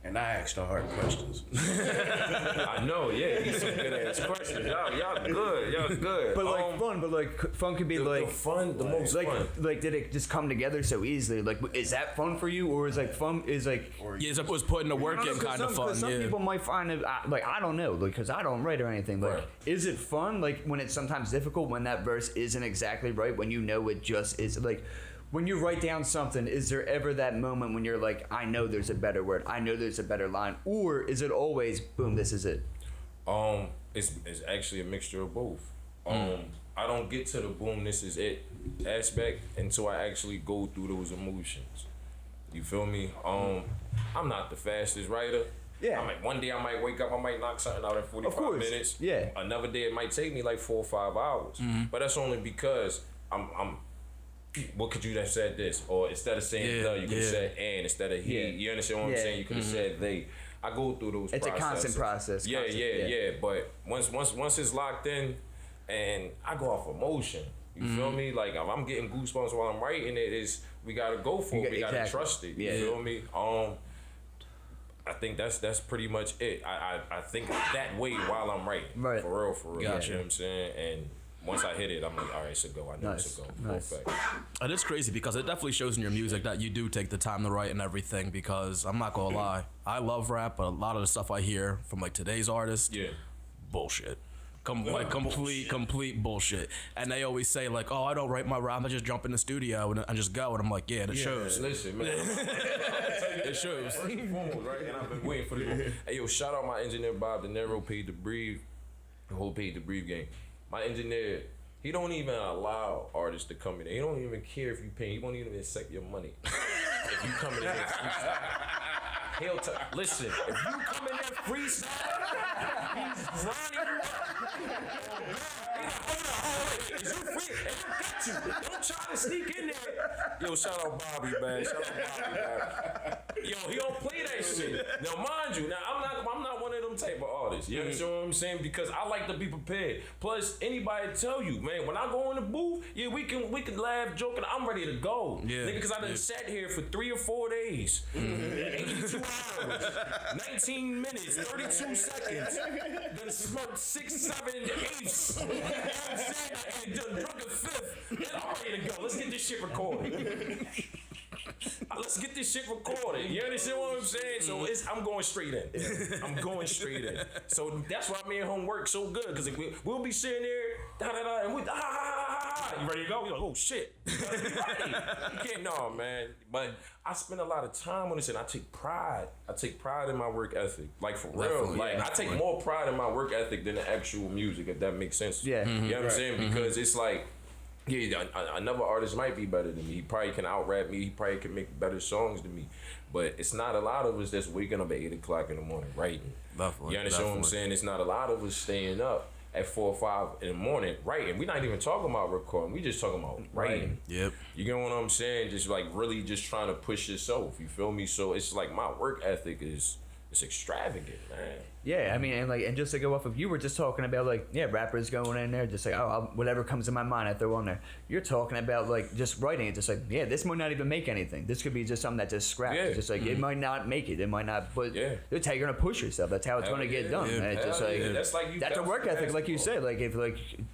Speaker 2: And I asked the hard questions.
Speaker 4: I know, yeah. These some good ass questions. Y'all good.
Speaker 5: But like fun, but like fun could be
Speaker 4: the
Speaker 5: like
Speaker 4: fun, the most
Speaker 5: like,
Speaker 4: fun.
Speaker 5: Like, did it just come together so easily? Like, is that fun for you, or is like fun is like?
Speaker 3: It was putting the work in kind of fun.
Speaker 5: Some people might find it like I don't know, because I don't write or anything. Like, is it fun? Like when it's sometimes difficult when that verse isn't exactly right, when you know it just is like. When you write down something, is there ever that moment when you're like, I know there's a better word, I know there's a better line, or is it always, boom, this is it?
Speaker 4: It's actually a mixture of both. I don't get to the boom, this is it aspect until I actually go through those emotions. You feel me? I'm not the fastest writer.
Speaker 5: Yeah.
Speaker 4: I'm like, one day I might wake up, I might knock something out in 45 minutes.
Speaker 5: Yeah.
Speaker 4: Another day it might take me like 4 or 5 hours. But that's only because I'm what could you have said this? Or instead of saying the, you could have said and instead of he. You understand what I'm saying? You could have said they. I go through those
Speaker 5: It's
Speaker 4: processes.
Speaker 5: a constant process.
Speaker 4: Yeah. But once it's locked in and I go off emotion, you feel me? Like if I'm getting goosebumps while I'm writing it, we gotta go for it. We gotta trust it. You feel me? I think that's pretty much it. I think that way while I'm writing.
Speaker 5: Right.
Speaker 4: For real.
Speaker 3: Gotcha.
Speaker 4: You know what I'm saying? And once I hit it, I'm like, all right, it's a go. I know it's a go.
Speaker 5: Nice.
Speaker 3: And it's crazy because it definitely shows in your music that you do take the time to write and everything, because I'm not gonna lie, I love rap, but a lot of the stuff I hear from like today's artists, bullshit. Complete bullshit. And they always say like, oh, I don't write my rhyme, I just jump in the studio and just go. And I'm like, yeah, it shows.
Speaker 4: Listen, man.
Speaker 3: It shows.
Speaker 4: Right? And I've been waiting for this. Hey, yo, shout out my engineer Bob De Niro, Paid to Breathe, the whole Paid to Breathe game. My engineer, he don't even allow artists to come in there. He don't even care if you pay. He won't even accept your money. If you come in there freestyle. He'll listen, if you come in there freestyle, he's grinding you up. Is you free? And I got you. Don't try to sneak in there. Yo, shout out Bobby, man. Shout out Bobby, man. Yo, he don't play that shit. Now, mind you, I'm not one of them type of artists. You understand what I'm saying? Because I like to be prepared. Plus, anybody tell you, man, when I go in the booth, we can laugh, joke, and I'm ready to go. Yeah. Nigga, because I done sat here for 3 or 4 days. 82 hours, 19 minutes, 32 seconds. Then smoked 6, 7, 8. You know what I'm saying? And done drunk a 5th. Then I'm ready to go. Let's get this shit recorded. Let's get this shit recorded. You understand what I'm saying? So I'm going straight in. I'm going straight in. So that's why me and home work so good, because we'll be sitting there, and we you ready to go? You're like, oh shit. You can't, no, man. But I spend a lot of time on this, and I take pride. I take pride in my work ethic. Like, for real. Like, I take more pride in my work ethic than the actual music, if that makes sense. Yeah. You know what I'm saying? Because it's like, yeah, another artist might be better than me. He probably can out-rap me. He probably can make better songs than me. But it's not a lot of us that's waking up at 8 o'clock in the morning writing. Definitely. You understand what I'm saying? It's not a lot of us staying up at 4 or 5 in the morning writing. We're not even talking about recording. We just talking about writing.
Speaker 3: Yep.
Speaker 4: You get what I'm saying? Just like really just trying to push yourself. You feel me? So it's like my work ethic is it's extravagant, man.
Speaker 5: Yeah, I mean, and just to go off of, you were just talking about like, yeah, rappers going in there, just like, whatever comes to my mind, I throw on there. You're talking about like just writing it, just like, yeah, this might not even make anything. This could be just something that just scraps.
Speaker 4: Yeah.
Speaker 5: Just like it might not make it, might not. But that's how you're gonna push yourself. That's how it's gonna get done. And it's just like that's a work ethic, like you said. Like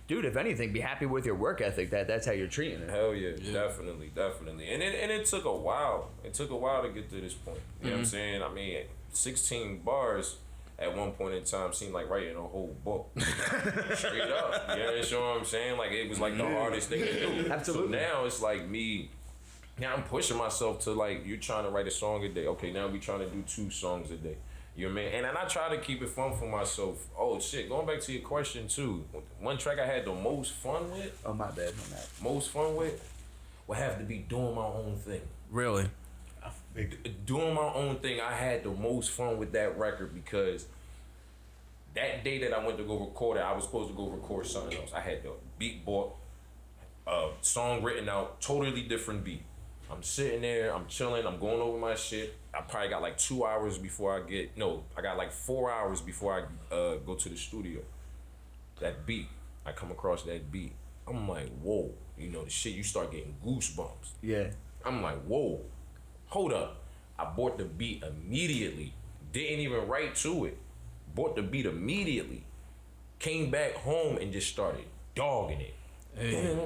Speaker 5: dude, if anything, be happy with your work ethic. That's how you're treating it.
Speaker 4: Hell yeah, definitely. And it took a while. It took a while to get to this point. You know what I'm saying? I mean, 16 bars. At one point in time, seemed like writing a whole book. Straight up. You understand what I'm saying? Like, it was like the hardest thing to do.
Speaker 5: Absolutely.
Speaker 4: So now it's like me, now I'm pushing myself to like, you're trying to write a song a day. Okay, now we trying to do 2 songs a day. You know what I mean? And I try to keep it fun for myself. Oh, shit, going back to your question, too. One track I had the most fun with.
Speaker 5: Oh, my bad on that.
Speaker 4: Most fun with would have to be Doing My Own Thing.
Speaker 3: Really?
Speaker 4: Doing My Own Thing, I had the most fun with that record because that day that I went to go record it, I was supposed to go record something else. I had the beat bought, song written out, totally different beat. I'm sitting there, I'm chilling, I'm going over my shit. I probably got like 2 hours before I got like 4 hours before I go to the studio. That beat, I come across that beat. I'm like, whoa, you know, the shit, you start getting goosebumps.
Speaker 5: Yeah.
Speaker 4: I'm like, whoa. Hold up. I bought the beat immediately. Didn't even write to it. Bought the beat immediately. Came back home and just started dogging it. Hey.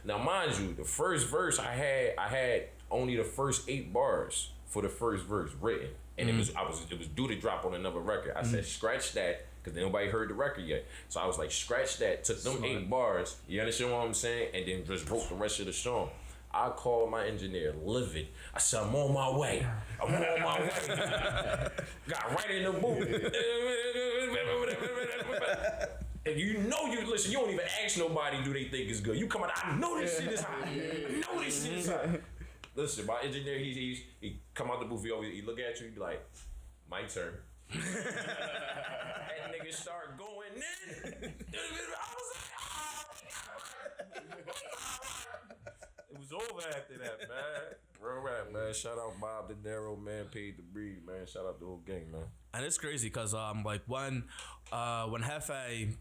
Speaker 4: Now, mind you, the first verse I had only the first 8 bars for the first verse written, and it was due to drop on another record. I said scratch that because nobody heard the record yet. So I was like, scratch that. Took them 8 bars. You understand what I'm saying? And then just wrote the rest of the song. I called my engineer livid. I said, I'm on my way. I'm on my way. Got right in the booth. And you don't even ask nobody do they think it's good. You come out, I know this shit is hot. I know this shit is hot. Listen, my engineer, he come out the booth, he look at you, he be like, my turn. That nigga start going in. I was like, it was over after that, man. Real rap, man. Shout out Bob De Niro, man. Paid to Breed, man. Shout out the whole gang, man.
Speaker 3: And it's crazy because like when JEFE,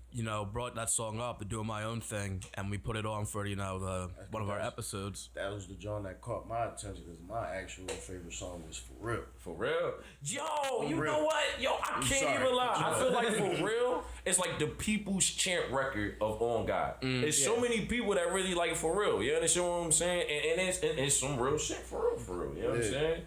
Speaker 3: brought that song up, the Doing My Own Thing, and we put it on for one of our episodes.
Speaker 2: That was the joint that caught my attention because my actual favorite song was For Real.
Speaker 4: For Real? Yo, you know what? Yo, I can't even lie. I feel like For Real, it's like the people's chant record of On God. There's so many people that really like For Real. You understand what I'm saying? And it's some real shit for real. You know what I'm saying?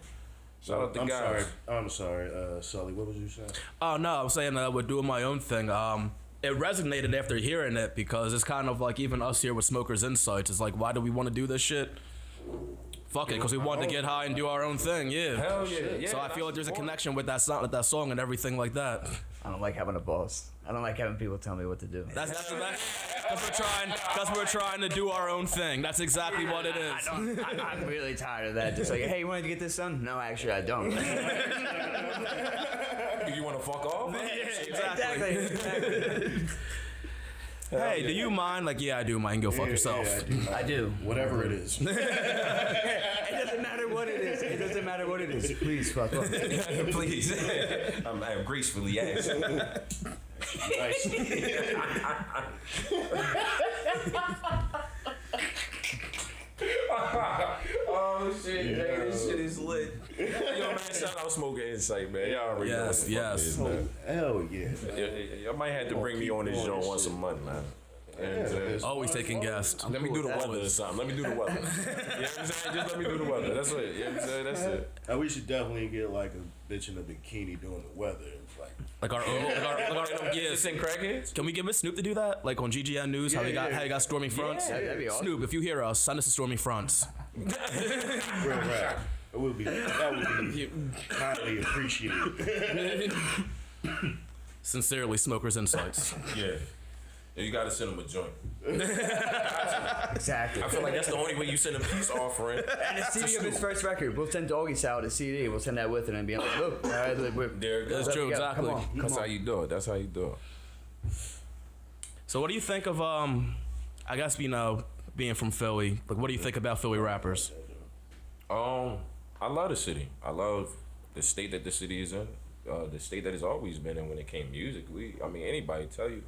Speaker 4: Shout out to guys.
Speaker 2: I'm sorry, Sully. What was you saying?
Speaker 3: Oh no, I'm saying we're doing my own thing. It resonated after hearing it because it's kind of like even us here with Smokers Insights. It's like, why do we want to do this shit? Fuck it, because we wanted to get high and do our own thing. Yeah.
Speaker 4: Hell yeah.
Speaker 3: So I feel like there's a connection with that song and everything like that.
Speaker 5: I don't like having a boss. I don't like having people tell me what to do.
Speaker 3: That's because we're trying to do our own thing. That's exactly what it is.
Speaker 5: I'm really tired of that. Just like, hey, you want to get this done? No, actually, I don't.
Speaker 4: Do you want to fuck off?
Speaker 5: Exactly.
Speaker 3: Hey, do you mind? Like, yeah, I do mind. Go fuck yourself.
Speaker 5: I do.
Speaker 2: Whatever it is.
Speaker 5: It doesn't matter what it is. It doesn't matter what it is. Please fuck off.
Speaker 4: Please. I'm gracefully asked.
Speaker 2: Nice.
Speaker 4: Oh shit, nigga, this shit is lit. Yo, man, shout out Smoker Insight, man. Y'all already know what the fuck it is, man.
Speaker 2: Hell yeah.
Speaker 4: Y'all might have to bring me on this joint once a month, man.
Speaker 3: Always taking guests.
Speaker 4: Let me do the weather or something. Let me do the weather. You know what I'm saying? Just let me do the weather. That's it. You know what I'm saying? That's it.
Speaker 2: And we should definitely get like a bitch in a bikini doing the weather.
Speaker 3: Like our
Speaker 4: Yeah, send crackheads.
Speaker 3: Can we give Miss Snoop to do that? Like on GGN News, how you got Stormy Fronts?
Speaker 5: Yeah, that'd be awesome.
Speaker 3: Snoop, if you hear us, send us to Stormy Fronts.
Speaker 2: Real rap. That would be highly appreciated.
Speaker 3: Sincerely, Smokers Insights.
Speaker 4: Yeah. You gotta send them a joint.
Speaker 5: Exactly.
Speaker 4: I feel like that's the only way you send a peace offering.
Speaker 5: And a CD of his first record. We'll send Doggy Style a CD. We'll send that with it and be like, look, all right,
Speaker 4: there it goes.
Speaker 3: That's true, exactly.
Speaker 5: Come on.
Speaker 4: That's how you do it. That's how you do it.
Speaker 3: So what do you think of, I guess, being from Philly? Like, what do you think about Philly rappers?
Speaker 4: I love the city. I love the state that the city is in. The state that it's always been in when it came musically. I mean, anybody tell you,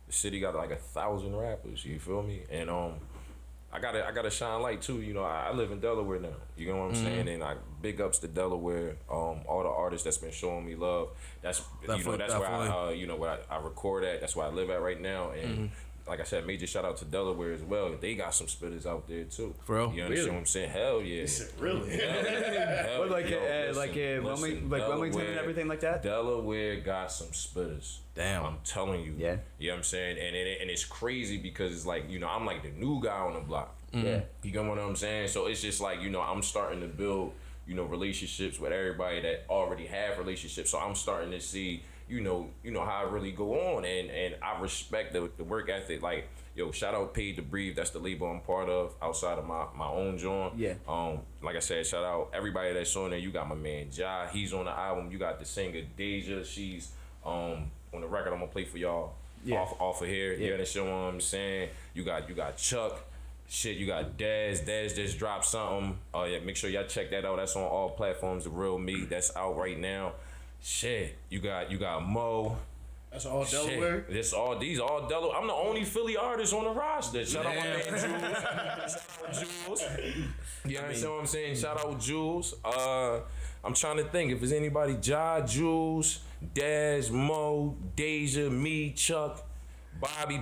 Speaker 4: the city got like 1,000 rappers. You feel me? And I gotta shine light too. You know, I live in Delaware now. You know what I'm saying? And I big ups to Delaware. All the artists that's been showing me love. That's that's where I record at. That's where I live at right now. And like I said, major shout out to Delaware as well. They got some spitters out there too.
Speaker 3: For real?
Speaker 4: You understand what I'm saying? Hell yeah.
Speaker 2: Really?
Speaker 4: Hell
Speaker 5: What, like
Speaker 4: yeah.
Speaker 5: Wilmington and everything like that?
Speaker 4: Delaware got some spitters.
Speaker 3: Damn.
Speaker 4: I'm telling you.
Speaker 5: Yeah.
Speaker 4: You know what I'm saying? And it's crazy because it's like, you know, I'm like the new guy on the block.
Speaker 5: Yeah.
Speaker 4: You get what I'm saying? So it's just like, you know, I'm starting to build, you know, relationships with everybody that already have relationships. So I'm starting to see, you know how it really go on, and I respect the work ethic. Like, yo, shout out Paid to Breathe. That's the label I'm part of outside of my own joint.
Speaker 5: Yeah.
Speaker 4: Like I said, shout out everybody that's on there. You got my man Ja, he's on the album. You got the singer Deja, she's on the record I'm gonna play for y'all off of here. You understand what I'm saying? You got Chuck. Shit, you got Daz. Daz just dropped something. Oh yeah, make sure y'all check that out. That's on all platforms. The Real Me. That's out right now. Shit, you got Mo.
Speaker 2: That's all Delaware?
Speaker 4: These all Delaware. I'm the only Philly artist on the roster. Shout out my man Jules. Shout out Jules. You understand what I'm saying? Shout out Jules. I'm trying to think if there's anybody. Ja, Jules, Daz, Mo, Deja, me, Chuck, Bobby.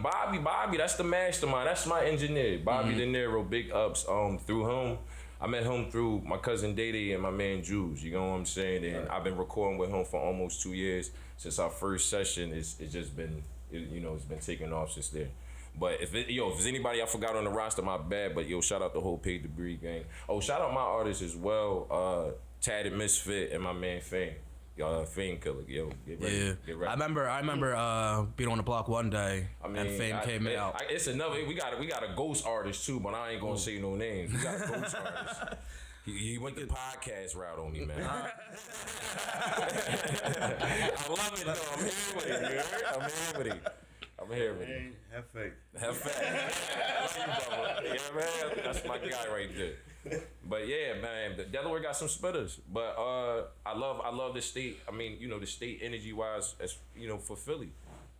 Speaker 4: That's the mastermind. That's my engineer. Bobby De Niro. Big ups. Through him. I met him through my cousin Dede and my man Jules. You know what I'm saying? And I've been recording with him for almost 2 years. Since our first session, it's just been, it's been taking off since then. But if there's anybody I forgot on the roster, my bad. But yo, shout out the whole Paid to Breathe gang. Oh, shout out my artists as well. Tatted Misfit and my man Fame. Fame Killer. Yo, get ready.
Speaker 3: Yeah.
Speaker 4: Get ready.
Speaker 3: I remember being on the block one day and Fame came out.
Speaker 4: It's another. We got a ghost artist too, but I ain't gonna say no names. We got a ghost artist. He went the podcast route on me, man. I love it though. I'm here with it.
Speaker 2: Have faith.
Speaker 4: Have faith. Yeah, man. That's my guy right there. But yeah, man, the Delaware got some spitters. But I love the state. I mean, the state energy wise, as for Philly.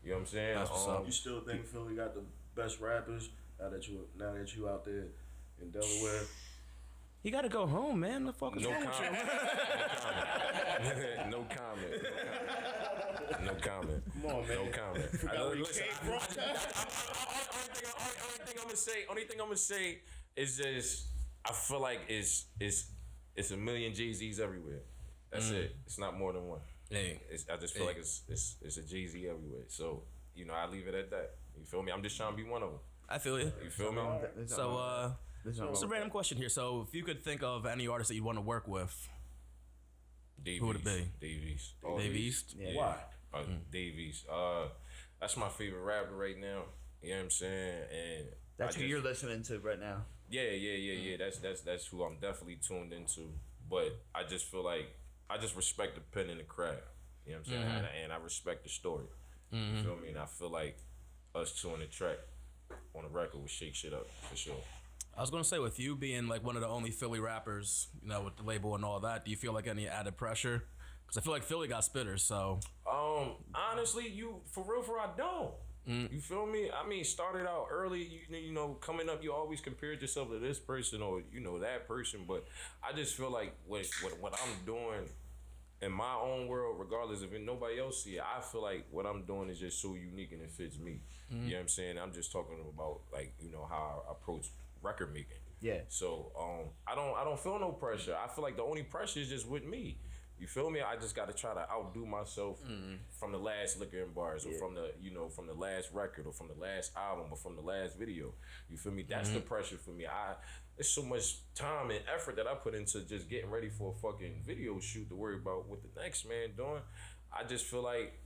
Speaker 4: You know what I'm saying?
Speaker 2: You still think Philly got the best rappers now that you out there in Delaware?
Speaker 3: He got to go home, man. The fuck is
Speaker 4: No
Speaker 3: wrong with you?
Speaker 4: comment. No comment. No comment.
Speaker 2: Come on, man.
Speaker 4: No comment. Only thing I'm gonna say is just I feel like it's a million Jay-Z's everywhere. That's it. It's not more than one.
Speaker 3: Hey.
Speaker 4: I just feel like it's a Jay-Z everywhere. So I leave it at that. You feel me? I'm just trying to be one of them.
Speaker 3: I feel you.
Speaker 4: You feel me?
Speaker 3: So it's a random question here. So if you could think of any artist that you'd want to work with, who would it be?
Speaker 4: Dave East.
Speaker 3: Dave East?
Speaker 2: Yeah. Why?
Speaker 4: Dave East. That's my favorite rapper right now. You know what I'm saying? And
Speaker 5: that's who you're listening to right now.
Speaker 4: Yeah. That's who I'm definitely tuned into. But I just feel like I just respect the pen and the craft. You know what I'm saying? And I respect the story. You feel me? And I feel like us two on the track, on the record, would shake shit up for sure.
Speaker 3: I was gonna say, with you being like one of the only Philly rappers, with the label and all that, do you feel like any added pressure? Because I feel like Philly got spitters, so.
Speaker 4: Honestly, for real, I don't. You feel me? I mean, started out early, coming up, you always compared yourself to this person or, that person. But I just feel like what I'm doing in my own world, regardless if nobody else see it, I feel like what I'm doing is just so unique and it fits me. You know what I'm saying? I'm just talking about how I approach record making.
Speaker 5: Yeah.
Speaker 4: So I don't feel no pressure. I feel like the only pressure is just with me. You feel me? I just got to try to outdo myself from the last Liquor and Bars or from the last record or from the last album or from the last video. You feel me? That's the pressure for me. It's so much time and effort that I put into just getting ready for a fucking video shoot to worry about what the next man doing. I just feel like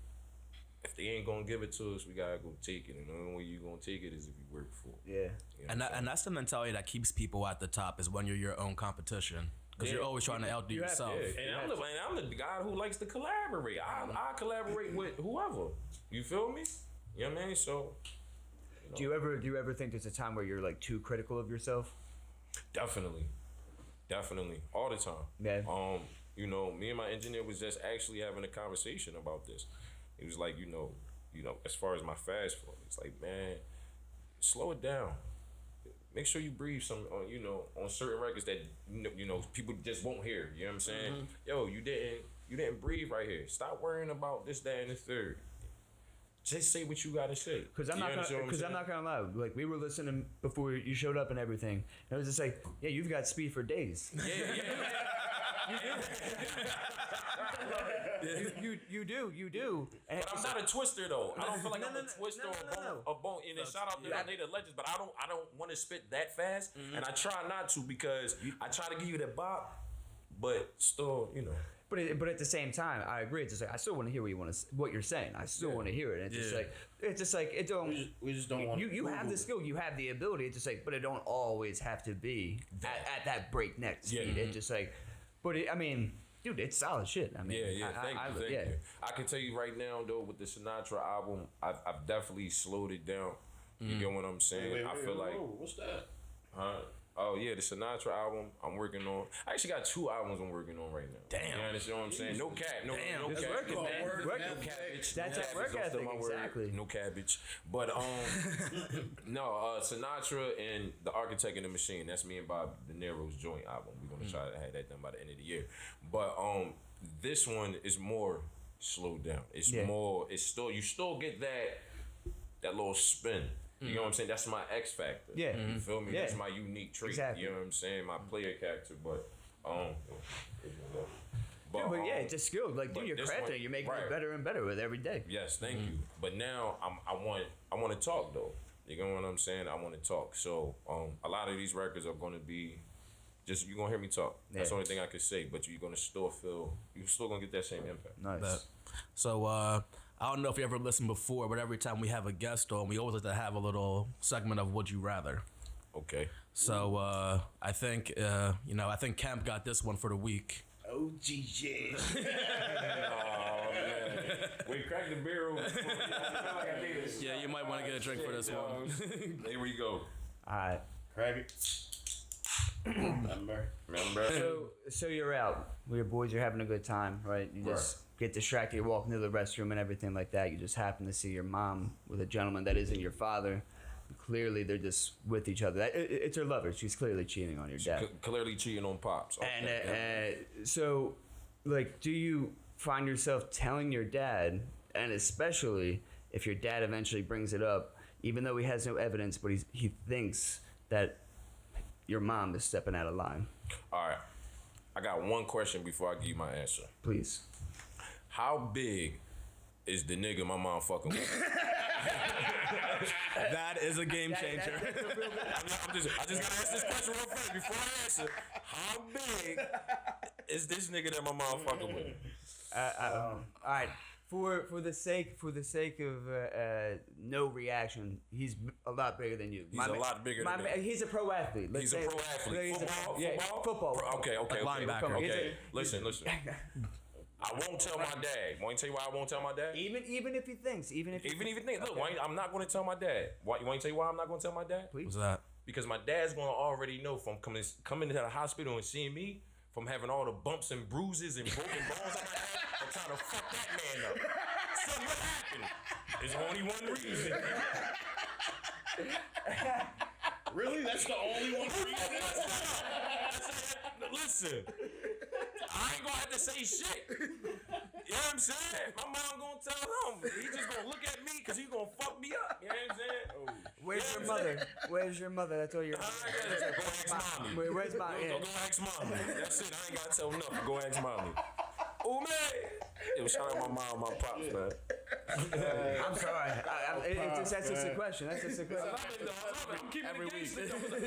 Speaker 4: if they ain't gonna give it to us, we gotta go take it. And the only way you gonna take it is if you work for it.
Speaker 5: Yeah.
Speaker 3: And that's the mentality that keeps people at the top, is when you're your own competition. Because you're always trying to outdo yourself.
Speaker 4: And I'm the guy who likes to collaborate. I collaborate with whoever. You feel me? You know what I mean? So,
Speaker 5: Do you ever think there's a time where you're like too critical of yourself?
Speaker 4: Definitely, all the time.
Speaker 5: Yeah.
Speaker 4: Me and my engineer was just actually having a conversation about this. It was like, as far as my fast forward, it's like, man, slow it down. Make sure you breathe some, on certain records that people just won't hear. You know what I'm saying? Mm-hmm. Yo, you didn't breathe right here. Stop worrying about this, that, and the third. Just say what you gotta say.
Speaker 5: Because I'm not gonna lie. Like, we were listening before you showed up and everything. And it was just like, yeah, you've got speed for days.
Speaker 4: Yeah.
Speaker 5: You do. And
Speaker 4: but I'm not a twister though. I don't feel like I'm a twister or a bone. And shout out to the legends, but I don't want to spit that fast, and I try not to because I try to give you that bop, but still,
Speaker 5: But at the same time, I agree. It's just like I still want to hear what you're saying. I still want to hear it. And it's just like it don't.
Speaker 2: We just don't want.
Speaker 5: You have the skill. You have the ability. It's just like, but it don't always have to be at that breakneck speed. It's just like, dude, it's solid shit. I mean,
Speaker 4: thank you. I can tell you right now though, with the Sinatra album, I've definitely slowed it down. You get what I'm saying? I feel like
Speaker 2: what's that?
Speaker 4: Huh? Oh yeah, the Sinatra album I'm working on. I actually got 2 albums I'm working on right now.
Speaker 3: Damn.
Speaker 4: You understand what I'm saying? No cap. No cap.
Speaker 5: No cabbage. That's that work ethic, exactly.
Speaker 4: No cabbage. But Sinatra and The Architect and the Machine. That's me and Bob De Niro's joint album. We're gonna try to have that done by the end of the year. But this one is more slowed down. It's more. It's still you still get that little spin. You know what I'm saying? That's my X factor.
Speaker 5: Yeah.
Speaker 4: You feel me?
Speaker 5: Yeah.
Speaker 4: That's my unique trait.
Speaker 5: Exactly.
Speaker 4: You know what I'm saying? My player character, but
Speaker 5: it's a skill. Like, dude, you're crafting it. You're making it better and better with every day.
Speaker 4: Yes, thank you. But now I want to talk though. You know what I'm saying? I want to talk. So a lot of these records are going to be just you're gonna hear me talk. That's the only thing I can say. But you're gonna still gonna get that same impact.
Speaker 5: Nice.
Speaker 3: So I don't know if you ever listened before, but every time we have a guest on, we always like to have a little segment of Would You Rather.
Speaker 4: Okay.
Speaker 3: So I think Kemp got this one for the week.
Speaker 2: Oh, GG.
Speaker 4: Oh, man. We cracked the beer open.
Speaker 3: Yeah, you might want to get a drink for this one.
Speaker 4: Here we go.
Speaker 5: All right.
Speaker 2: Crack it. Remember.
Speaker 5: So you're out. Your boys are having a good time, right? You just get distracted. You're walking to the restroom and everything like that. You just happen to see your mom with a gentleman that isn't your father. Clearly, they're just with each other. It's her lover. She's clearly cheating on your dad.
Speaker 4: Clearly cheating on Pops. Okay.
Speaker 5: And so, like, do you find yourself telling your dad, and especially if your dad eventually brings it up, even though he has no evidence, but he thinks that your mom is stepping out of line?
Speaker 4: All right. I got one question before I give you my answer.
Speaker 5: Please.
Speaker 4: How big is the nigga my mom fucking with?
Speaker 3: That is a game changer.
Speaker 4: I just gotta ask this question real quick before I answer. How big is this nigga that my mom fucking with?
Speaker 5: All right. For the sake of no reaction, he's a lot bigger than you.
Speaker 4: He's a lot bigger than me.
Speaker 5: He's a pro athlete.
Speaker 4: He's a pro athlete. Football?
Speaker 5: Football.
Speaker 4: Okay.
Speaker 3: Linebacker.
Speaker 4: Okay. Listen. I won't tell my dad. Want to tell you why I won't tell my dad?
Speaker 5: Even if he thinks.
Speaker 4: Look, I'm not going to tell my dad. You want to tell you why I'm not going to tell my dad?
Speaker 5: Please.
Speaker 3: What's that?
Speaker 4: Because my dad's going to already know from coming to the hospital and seeing me, from having all the bumps and bruises and broken bones I had, I'm trying to fuck that man up. So what happened? There's only one reason.
Speaker 2: Really? That's the only one reason?
Speaker 4: Listen, I ain't gonna have to say shit. You know what I'm saying? My mom gonna tell him. He just gonna look at me because he gonna fuck me up. You know what I'm saying?
Speaker 5: Where's your mother? Where's your mother? That's all you're.
Speaker 4: Go ask mommy.
Speaker 5: Where's my?
Speaker 4: Go ask mommy. That's it. I ain't gotta tell nothing. Go ask mommy. Oh man! It was shout out my mom, my pops, man.
Speaker 5: I'm sorry. That's just a question. That's just a question.
Speaker 4: I'm keeping every week.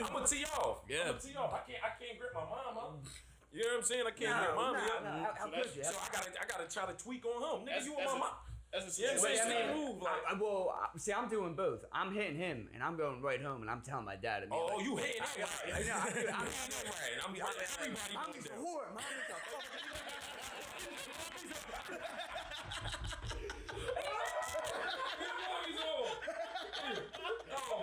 Speaker 4: I'm gonna tee off.
Speaker 3: Yeah.
Speaker 4: I'm gonna tee off. I can't grip my mom up. You know what I'm saying? I can't grip mommy up.
Speaker 5: How could you?
Speaker 4: So I gotta try to tweak on him. Nigga, you want my mom?
Speaker 2: That's a
Speaker 4: move.
Speaker 5: See, I'm doing both. I'm hitting him, and I'm going right home, and I'm telling my dad.
Speaker 4: Oh, you hitting him right?
Speaker 5: I'm
Speaker 4: hitting him right. I'm everybody.
Speaker 5: I'm just a whore. Mom is a
Speaker 4: Oh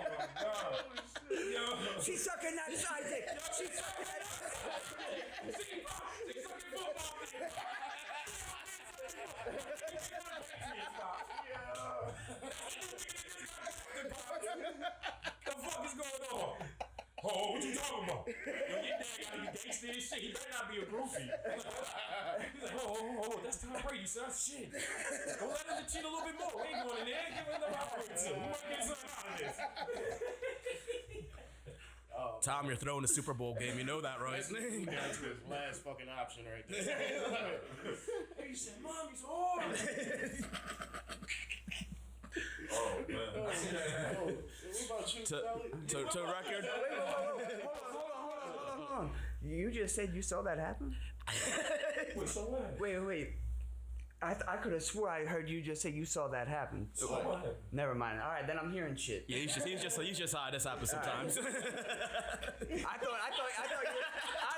Speaker 4: shit, he better not be a groupie. He's like, oh, that's Tom Brady, son. Shit. Don't let him cheat a little bit more. We ain't going in there. Give him the opportunity. We might get something out of this.
Speaker 3: Tom, you're throwing the Super Bowl game. You know that, right?
Speaker 2: That's his last fucking option right there.
Speaker 4: He said, Mommy's hard. Oh, man.
Speaker 2: What about you, Sally?
Speaker 3: To record.
Speaker 5: Hold on. You just said you saw that happen?
Speaker 4: Wait, so what?
Speaker 5: Wait. I could have swore I heard you just say you saw that happen.
Speaker 4: So what?
Speaker 5: Never mind. All right, then I'm hearing shit.
Speaker 3: Yeah, he's just high. This happens sometimes.
Speaker 5: I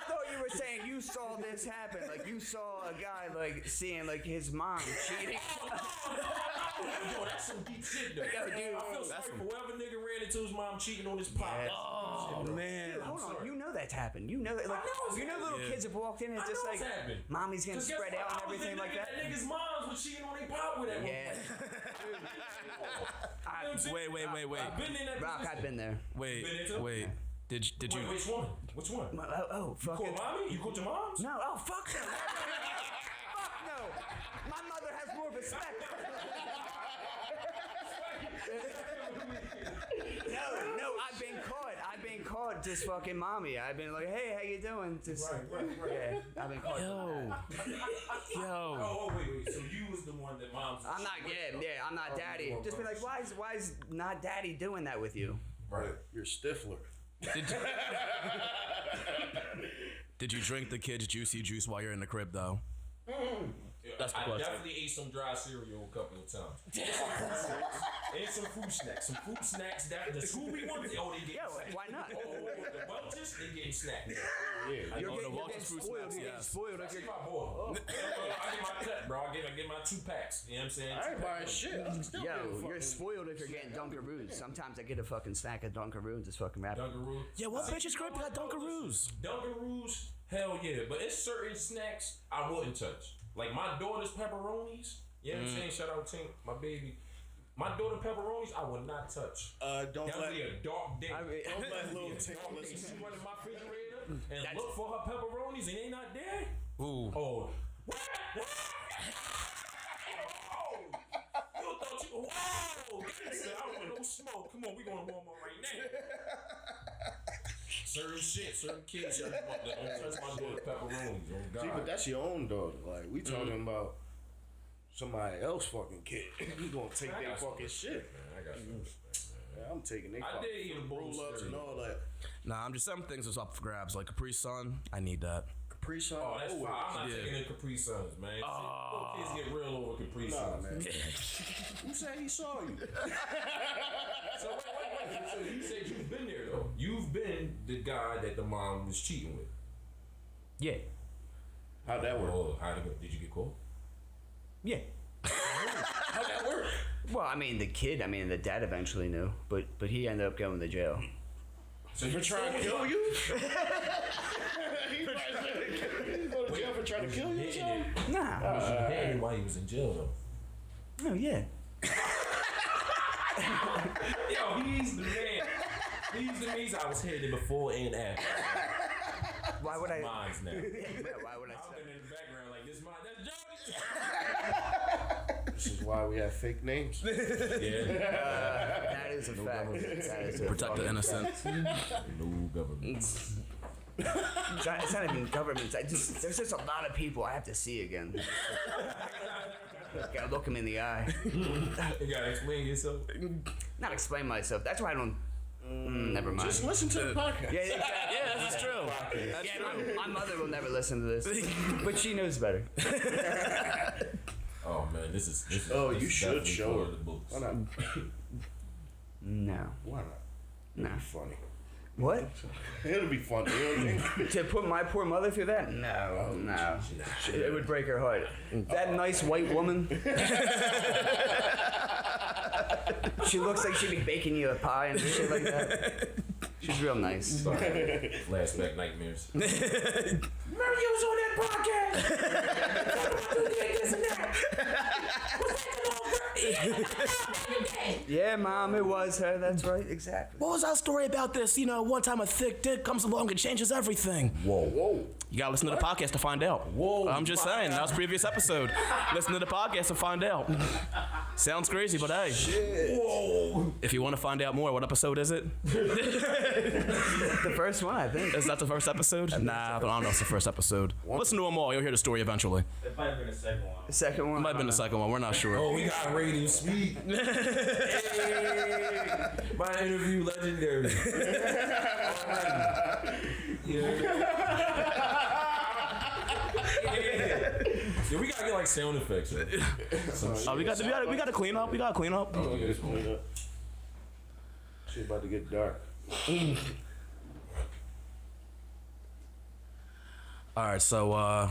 Speaker 5: thought you were saying you saw this happen. Like you saw a guy like seeing like his mom cheating.
Speaker 4: Yo, that's some deep shit though.
Speaker 5: Yo, dude,
Speaker 4: I feel sorry for whoever nigga ran into his mom cheating on his pop.
Speaker 5: Yes.
Speaker 3: Oh man.
Speaker 5: Dude, hold on, you know that's happened. You know that, like, little kids have walked in and it's just like,
Speaker 4: happened.
Speaker 5: mommy's getting spread out and everything like that.
Speaker 4: Niggas' moms were cheating on their pop with that.
Speaker 5: Yeah.
Speaker 3: Wait.
Speaker 4: I've been in that
Speaker 5: Roc,
Speaker 4: business.
Speaker 5: I've been there.
Speaker 3: Wait. Did you?
Speaker 4: Wait, which one? Which one?
Speaker 5: Oh, fuck
Speaker 4: You
Speaker 5: it.
Speaker 4: called mommy? You called your moms?
Speaker 5: No, oh, fuck no. Fuck no. My mother has more respect. No, I've been caught just fucking mommy. I've been like, hey, how you doing? Just,
Speaker 4: Right.
Speaker 5: yeah, I've been caught.
Speaker 3: Yo.
Speaker 4: Oh, wait. So you was the one that moms.
Speaker 5: I'm not, I'm not daddy. Just be like, why is not daddy doing that with you?
Speaker 4: Right.
Speaker 2: You're Stifler.
Speaker 3: Did you drink the kid's juicy juice while you're in the crib though? That's the
Speaker 4: I
Speaker 3: question.
Speaker 4: definitely ate some dry cereal a couple of times. And some fruit snacks. Some fruit snacks that the school we wanted. Oh, they getting
Speaker 5: Yo,
Speaker 4: snacked.
Speaker 5: why not?
Speaker 4: Oh, the Welch's, they getting snacked.
Speaker 2: Yeah.
Speaker 5: You're
Speaker 3: the
Speaker 5: getting
Speaker 3: Walker's fruit
Speaker 5: spoiled.
Speaker 3: snacks,
Speaker 5: You're getting
Speaker 3: yes.
Speaker 5: spoiled.
Speaker 4: That's my boy. I get my cut, bro. I get my 2 packs. You know what I'm saying?
Speaker 2: I ain't buying shit. I'm still getting
Speaker 5: Yo, you're
Speaker 2: fucking-
Speaker 5: spoiled if you're getting Dunkaroos. Sometimes I get a fucking snack of Dunkaroos. It's fucking rap.
Speaker 4: Dunkaroos.
Speaker 3: Yeah, what bitch's crib got Dunkaroos?
Speaker 4: Dunkaroos, hell yeah. But it's certain snacks I wouldn't touch. Like my daughter's pepperonis. You know what I'm saying? Shout out to my baby. My daughter pepperonis, I would not touch.
Speaker 2: Don't
Speaker 4: Definitely
Speaker 2: let
Speaker 4: a dark day.
Speaker 5: I mean-
Speaker 2: don't let little
Speaker 4: She
Speaker 2: Tim listen.
Speaker 4: run in my refrigerator and look for her pepperonis and they not there.
Speaker 3: Ooh.
Speaker 4: Oh, what? You thought you? Whoa! Gangsta, I don't want no smoke. Come on, we going to Walmart right now. Certain kids don't touch my daughter's pepperonis. Oh God.
Speaker 2: See, but that's your own daughter. Like we talking about somebody else fucking kid. You gonna take
Speaker 4: I
Speaker 2: their
Speaker 4: got some
Speaker 2: fucking shit.
Speaker 4: Man, I got some respect, man.
Speaker 2: Yeah, I'm taking their
Speaker 4: I did eat a
Speaker 2: fucking
Speaker 4: bowl
Speaker 2: roll ups
Speaker 4: cereal.
Speaker 2: and all that.
Speaker 3: Nah, I'm just some things that's up for grabs. Like Capri Sun, I need that.
Speaker 2: Capri Sun.
Speaker 4: Oh, that's fine. I'm not
Speaker 3: Yeah.
Speaker 4: taking the Capri Suns, man. Little kids get real over Capri
Speaker 2: Nah,
Speaker 4: Suns.
Speaker 2: man. Who said he saw you?
Speaker 4: So wait. So you said you've been there though. You've been the guy that the mom was cheating with.
Speaker 5: Yeah.
Speaker 2: How'd that work?
Speaker 4: Oh, did you get caught?
Speaker 5: Yeah.
Speaker 2: How'd that work?
Speaker 5: Well, I mean, the dad eventually knew, but he ended up going to jail.
Speaker 4: So
Speaker 2: For trying to kill you? He go to jail for trying to kill you or something?
Speaker 5: Nah.
Speaker 4: Was you dead while he was in jail though?
Speaker 5: Oh, yeah.
Speaker 4: Yo, he's the man. He's the man. I was headed before and after.
Speaker 5: Why would I?
Speaker 4: Mine's now.
Speaker 5: Yeah, why would I
Speaker 4: I've
Speaker 5: say?
Speaker 4: been in the background like this. Mine. That's Johnny.
Speaker 2: This is why we have fake names.
Speaker 4: Yeah.
Speaker 5: That is a fact. That is a
Speaker 3: Protect the innocent.
Speaker 4: No government.
Speaker 5: It's not even government. There's just a lot of people I have to see again. Gotta look them in the eye.
Speaker 4: You gotta explain yourself.
Speaker 5: Not explain myself. That's why I don't. Never mind.
Speaker 2: Just listen to the podcast.
Speaker 5: Yeah, exactly.
Speaker 3: Yeah, that's true. That's
Speaker 5: Yeah,
Speaker 3: true.
Speaker 5: my mother will never listen to this, but she knows better.
Speaker 4: Oh man, this is.
Speaker 2: Oh,
Speaker 4: this
Speaker 2: you
Speaker 4: is
Speaker 2: should
Speaker 4: definitely
Speaker 2: show
Speaker 4: part
Speaker 2: her.
Speaker 4: of the books.
Speaker 2: Why not?
Speaker 5: No.
Speaker 2: Why not?
Speaker 5: No.
Speaker 2: It'll be funny.
Speaker 5: What?
Speaker 2: It'll be funny. You know what I mean?
Speaker 5: To put my poor mother through that? No, no. It would break her heart. That nice white woman. She looks like she'd be baking you a pie and shit like that. She's real nice.
Speaker 4: Flashback nightmares.
Speaker 5: Remember you was on that podcast? Yeah, Yeah, Mom, it was her. That's right, exactly.
Speaker 3: What was that story about this? You know, one time a thick dick comes along and changes everything.
Speaker 4: Whoa.
Speaker 3: You gotta listen to the podcast to find out.
Speaker 4: Whoa.
Speaker 3: I'm just saying, that was previous episode. Listen to the podcast to find out. Sounds crazy, but hey.
Speaker 2: Shit.
Speaker 4: Whoa.
Speaker 3: If you want to find out more, what episode is it?
Speaker 5: The first one, I think.
Speaker 3: Is that the first episode? Nah, but I don't know if it's the first episode. Listen to them all. You'll hear the story eventually.
Speaker 6: It might have been the second one.
Speaker 5: The second
Speaker 3: It
Speaker 5: one?
Speaker 3: might have been the second one. We're not sure.
Speaker 4: Oh, we got rating sweet. Hey, my interview legendary. Yeah, we gotta get like sound effects.
Speaker 3: We got to clean up. We got to clean up.
Speaker 2: Oh, yeah, clean up. Shit about to get dark.
Speaker 3: All right, so I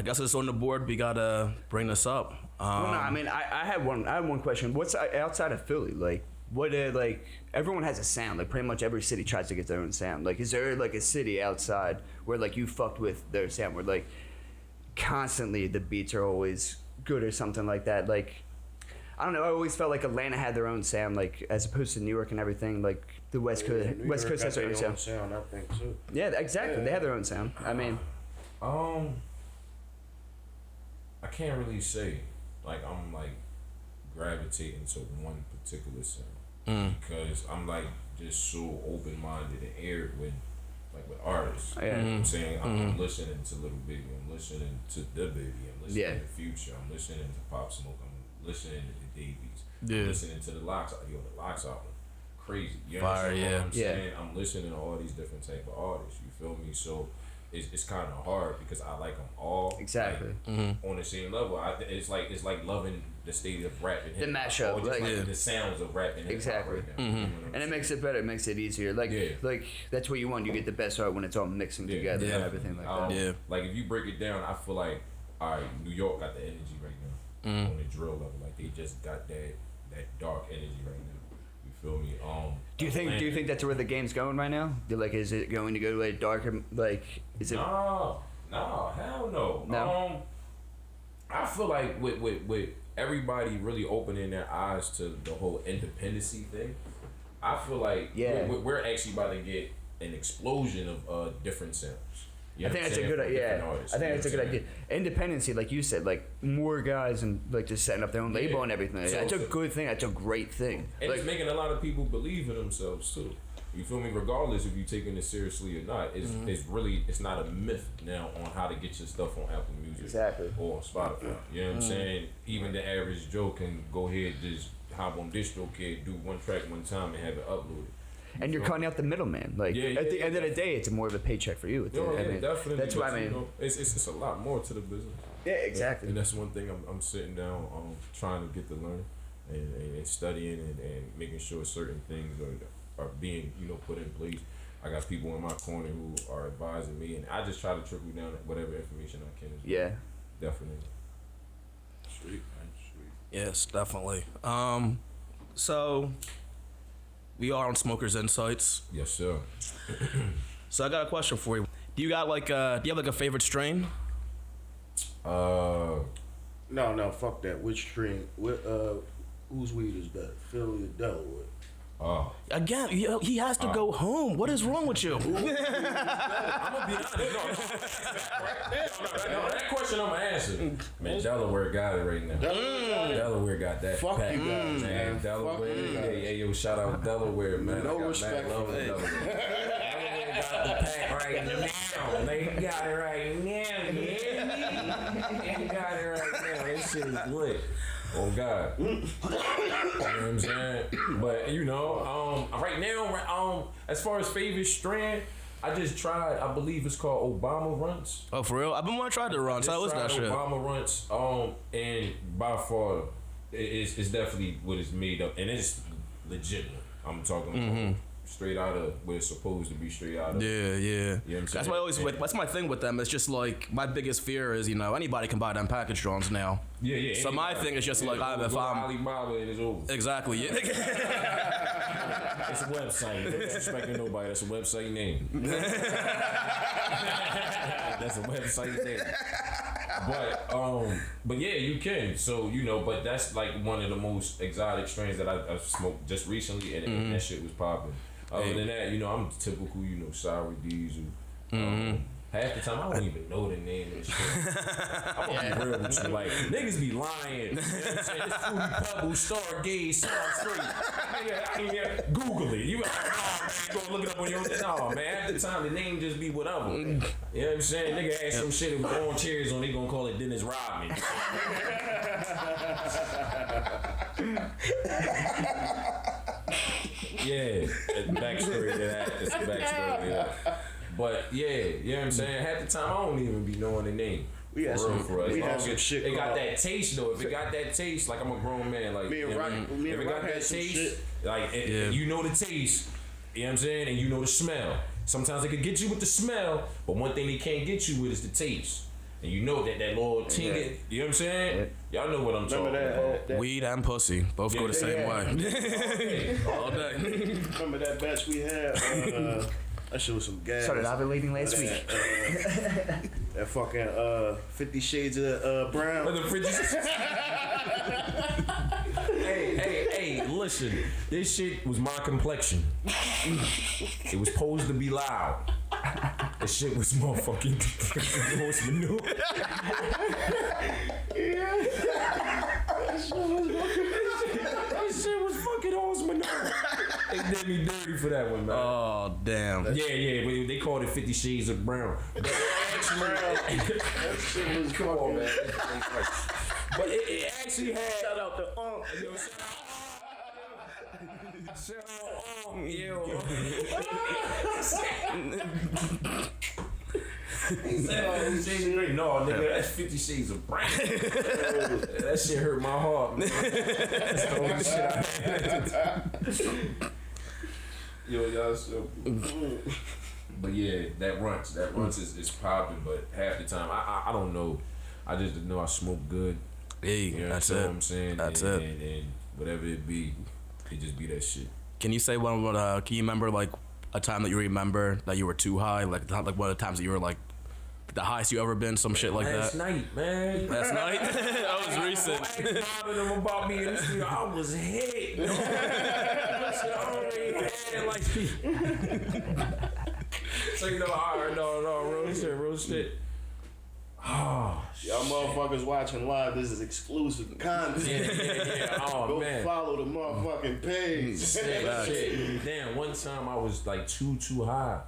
Speaker 3: guess it's on the board. We gotta bring this up.
Speaker 5: Well, no, I mean, I had one question. What's outside of Philly? Like, like everyone has a sound. Like, pretty much every city tries to get their own sound. Like, is there like a city outside where like you fucked with their sound? Where like constantly the beats are always good or something like that. Like, I don't know. I always felt like Atlanta had their own sound, like as opposed to New York and everything. Like the West Coast, West Coast has their own sound.
Speaker 2: I think too.
Speaker 5: Yeah, exactly.
Speaker 2: Yeah.
Speaker 5: They have their own sound. I mean,
Speaker 4: I can't really say like I'm like gravitating to one particular sound because I'm like just so open minded and aired with artists.
Speaker 5: Yeah.
Speaker 4: You know what I'm saying? I'm listening to Little Baby, I'm listening to The Baby, I'm listening to Future, I'm listening to Pop Smoke, I'm listening to the Davies, I'm listening to the Locks. Yo, the Locks album, crazy. You understand what I'm saying? I'm listening to all these different type of artists. You feel me? So it's kind of hard because I like them all
Speaker 5: exactly
Speaker 4: like, on the same level. It's like loving the state of rap and
Speaker 5: the
Speaker 4: hip-hop,
Speaker 5: mashup,
Speaker 4: or just
Speaker 5: like
Speaker 4: the sounds of rap and hip-hop
Speaker 5: exactly.
Speaker 4: right now. You know what I'm
Speaker 5: And it
Speaker 4: saying?
Speaker 5: makes it better. It makes it easier. Like, like that's what you want. You get the best art when it's all mixing together and everything like that.
Speaker 4: Like if you break it down, I feel like all right, New York got the energy right now on the drill level. Like they just got that dark energy right now. You feel me?
Speaker 5: Do you think that's where the game's going right now? Like, is it going to go like darker? Like, is it?
Speaker 4: No, hell no.
Speaker 5: No.
Speaker 4: I feel like with everybody really opening their eyes to the whole independency thing, I feel like we're actually about to get an explosion of different sounds.
Speaker 5: I think that's a good idea. I think that's a good idea. Independency, like you said, like more guys and like just setting up their own label and everything. That's a good thing. That's a great thing.
Speaker 4: And
Speaker 5: like,
Speaker 4: it's making a lot of people believe in themselves too. You feel me? Regardless if you're taking it seriously or not, it's not a myth now on how to get your stuff on Apple Music or Spotify. You know what I'm saying? Even the average Joe can go ahead just hop on DistroKid, do one track one time, and have it uploaded.
Speaker 5: And you're cutting out the middleman. Like at the end of the day, it's more of a paycheck for you.
Speaker 4: Definitely.
Speaker 5: That's what I mean.
Speaker 4: You know, it's a lot more to the business.
Speaker 5: Yeah, exactly.
Speaker 4: And that's one thing I'm sitting down trying to get to learn and studying and making sure certain things are being put in place. I got people in my corner who are advising me, and I just try to trickle down whatever information I can.
Speaker 5: Yeah,
Speaker 4: definitely.
Speaker 2: Sweet, man, sweet.
Speaker 3: Yes, definitely. So we are on Smokers Insights.
Speaker 4: Yes, sir.
Speaker 3: So I got a question for you. Do you have like a favorite strain?
Speaker 2: No, fuck that. Which strain? Whose weed is better, Philly or Delaware?
Speaker 3: Again, he has to go home. What is wrong with you?
Speaker 4: I'm gonna be honest. No, that question I'm gonna answer. Man, Delaware got it right now. Delaware got that.
Speaker 2: Fuck
Speaker 4: pack.
Speaker 2: you guys, man.
Speaker 4: Delaware.
Speaker 2: Fuck you guys.
Speaker 4: Hey, yo, shout out Delaware, man.
Speaker 2: No
Speaker 4: I got
Speaker 2: respect
Speaker 4: mad love
Speaker 2: for
Speaker 4: for
Speaker 2: that.
Speaker 4: Delaware got the pack right now. They got it right now. They got it right now. This shit is lit. Oh God. You know what I'm saying? But right now, as far as favorite strand, I just tried, I believe it's called Obama Runts.
Speaker 3: Oh, for real? I've been wanting to try the runs. How was that shit?
Speaker 4: Obama Runts, and by far, it's definitely what it's made up, and it's legit. I'm talking about straight out of where it's supposed to be straight out of.
Speaker 3: Yeah.
Speaker 4: You know what I'm
Speaker 3: That's why I always. That's my thing with them. It's just like my biggest fear is anybody can buy them package drones now.
Speaker 4: Yeah.
Speaker 3: So my thing is just like if I'm
Speaker 4: Alibaba, it is over.
Speaker 3: Exactly. Yeah.
Speaker 4: It's a website. Don't disrespecting nobody. That's a website name. That's a website name. But yeah, you can. So but that's like one of the most exotic strains that I've smoked just recently, and that shit was popping. Other than that, I'm typical, sour diesel. Half the time, I don't even know the name of the shit. I'm gonna be real with you. Like, niggas be lying. You know what I'm saying? It's Fruity Pebbles, Stargaze, Sound Straight. Nigga, Google it. You like, oh, man, go look it up on your own. No, man, half the time, the name just be whatever. You know what I'm saying? Nigga ask some shit with orange cherries on, they gonna call it Dennis Rodman. Yeah, backstory to that. It's the backstory to that. But yeah, you know what I'm saying? Half the time I don't even be knowing the name.
Speaker 2: We had some shit.
Speaker 4: It got that taste though. If it got that taste, like I'm a grown man. Like
Speaker 2: me and Roc,
Speaker 4: if it got that taste, like you know the taste. You know what I'm saying? And you know the smell. Sometimes they could get you with the smell, but one thing they can't get you with is the taste. And you know that little ting, you know what I'm saying? Y'all know what I'm talking about.
Speaker 3: Weed and pussy both go the same way. All day.
Speaker 2: Remember that batch we had? That shit was some gas.
Speaker 5: Started ovulating last week.
Speaker 2: That fucking 50 Shades of Brown.
Speaker 4: Hey, listen. This shit was my complexion. It was supposed to be loud. That shit was motherfucking horse manure. That shit was fucking horse manure. They did me dirty for that one, man.
Speaker 3: Oh, damn.
Speaker 4: Yeah, but they called it 50 Shades of Brown.
Speaker 2: That shit was come on, man.
Speaker 4: But it actually had.
Speaker 2: Shout out to
Speaker 4: Shout out, yo. No, nigga, that's 50 Shades of Brown. That shit hurt my heart, man. That's the only shit I had. Yo, y'all so. But yeah, that runts is popping, but half the time I don't know. I just know I smoke good.
Speaker 3: Hey, that's it.
Speaker 4: What I'm saying?
Speaker 3: That's
Speaker 4: it.
Speaker 3: And
Speaker 4: whatever it be, it just be that shit.
Speaker 3: Can you say can you remember like a time that you remember that you were too high? Like one of the times that you were like the highest you ever been, some shit like
Speaker 4: Last
Speaker 3: that.
Speaker 4: night, man.
Speaker 3: Last night? That was recent.
Speaker 4: I ain't bothering them about me in the studio. I was hit. I already had like. So alright, no, real shit. Oh,
Speaker 2: y'all motherfuckers watching live, this is exclusive content.
Speaker 4: Yeah. Oh,
Speaker 2: Go
Speaker 4: man.
Speaker 2: follow the motherfucking page.
Speaker 4: Shit. Damn, one time I was like too high.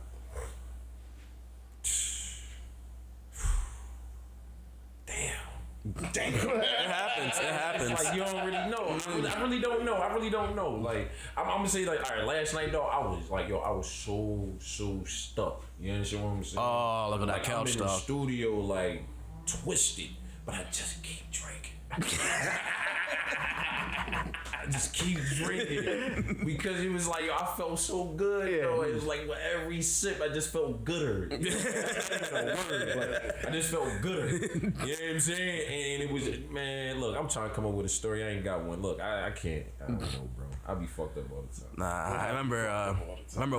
Speaker 4: Damn.
Speaker 3: It happens.
Speaker 4: Like you don't really know. I really don't know. Like I'm gonna say like, all right, last night though, I was like, I was so stuck. You understand what I'm saying?
Speaker 3: Oh, look at that couch
Speaker 4: I'm in the
Speaker 3: stuff.
Speaker 4: studio like twisted, but I just keep drinking. I just keep drinking because it was like I felt so good. It was like with every sip, I just felt gooder. I just felt gooder. You know what I'm saying? And it was, man. Look, I'm trying to come up with a story. I ain't got one. Look, I can't. I don't know, bro. I be fucked up all the time.
Speaker 3: Nah, I remember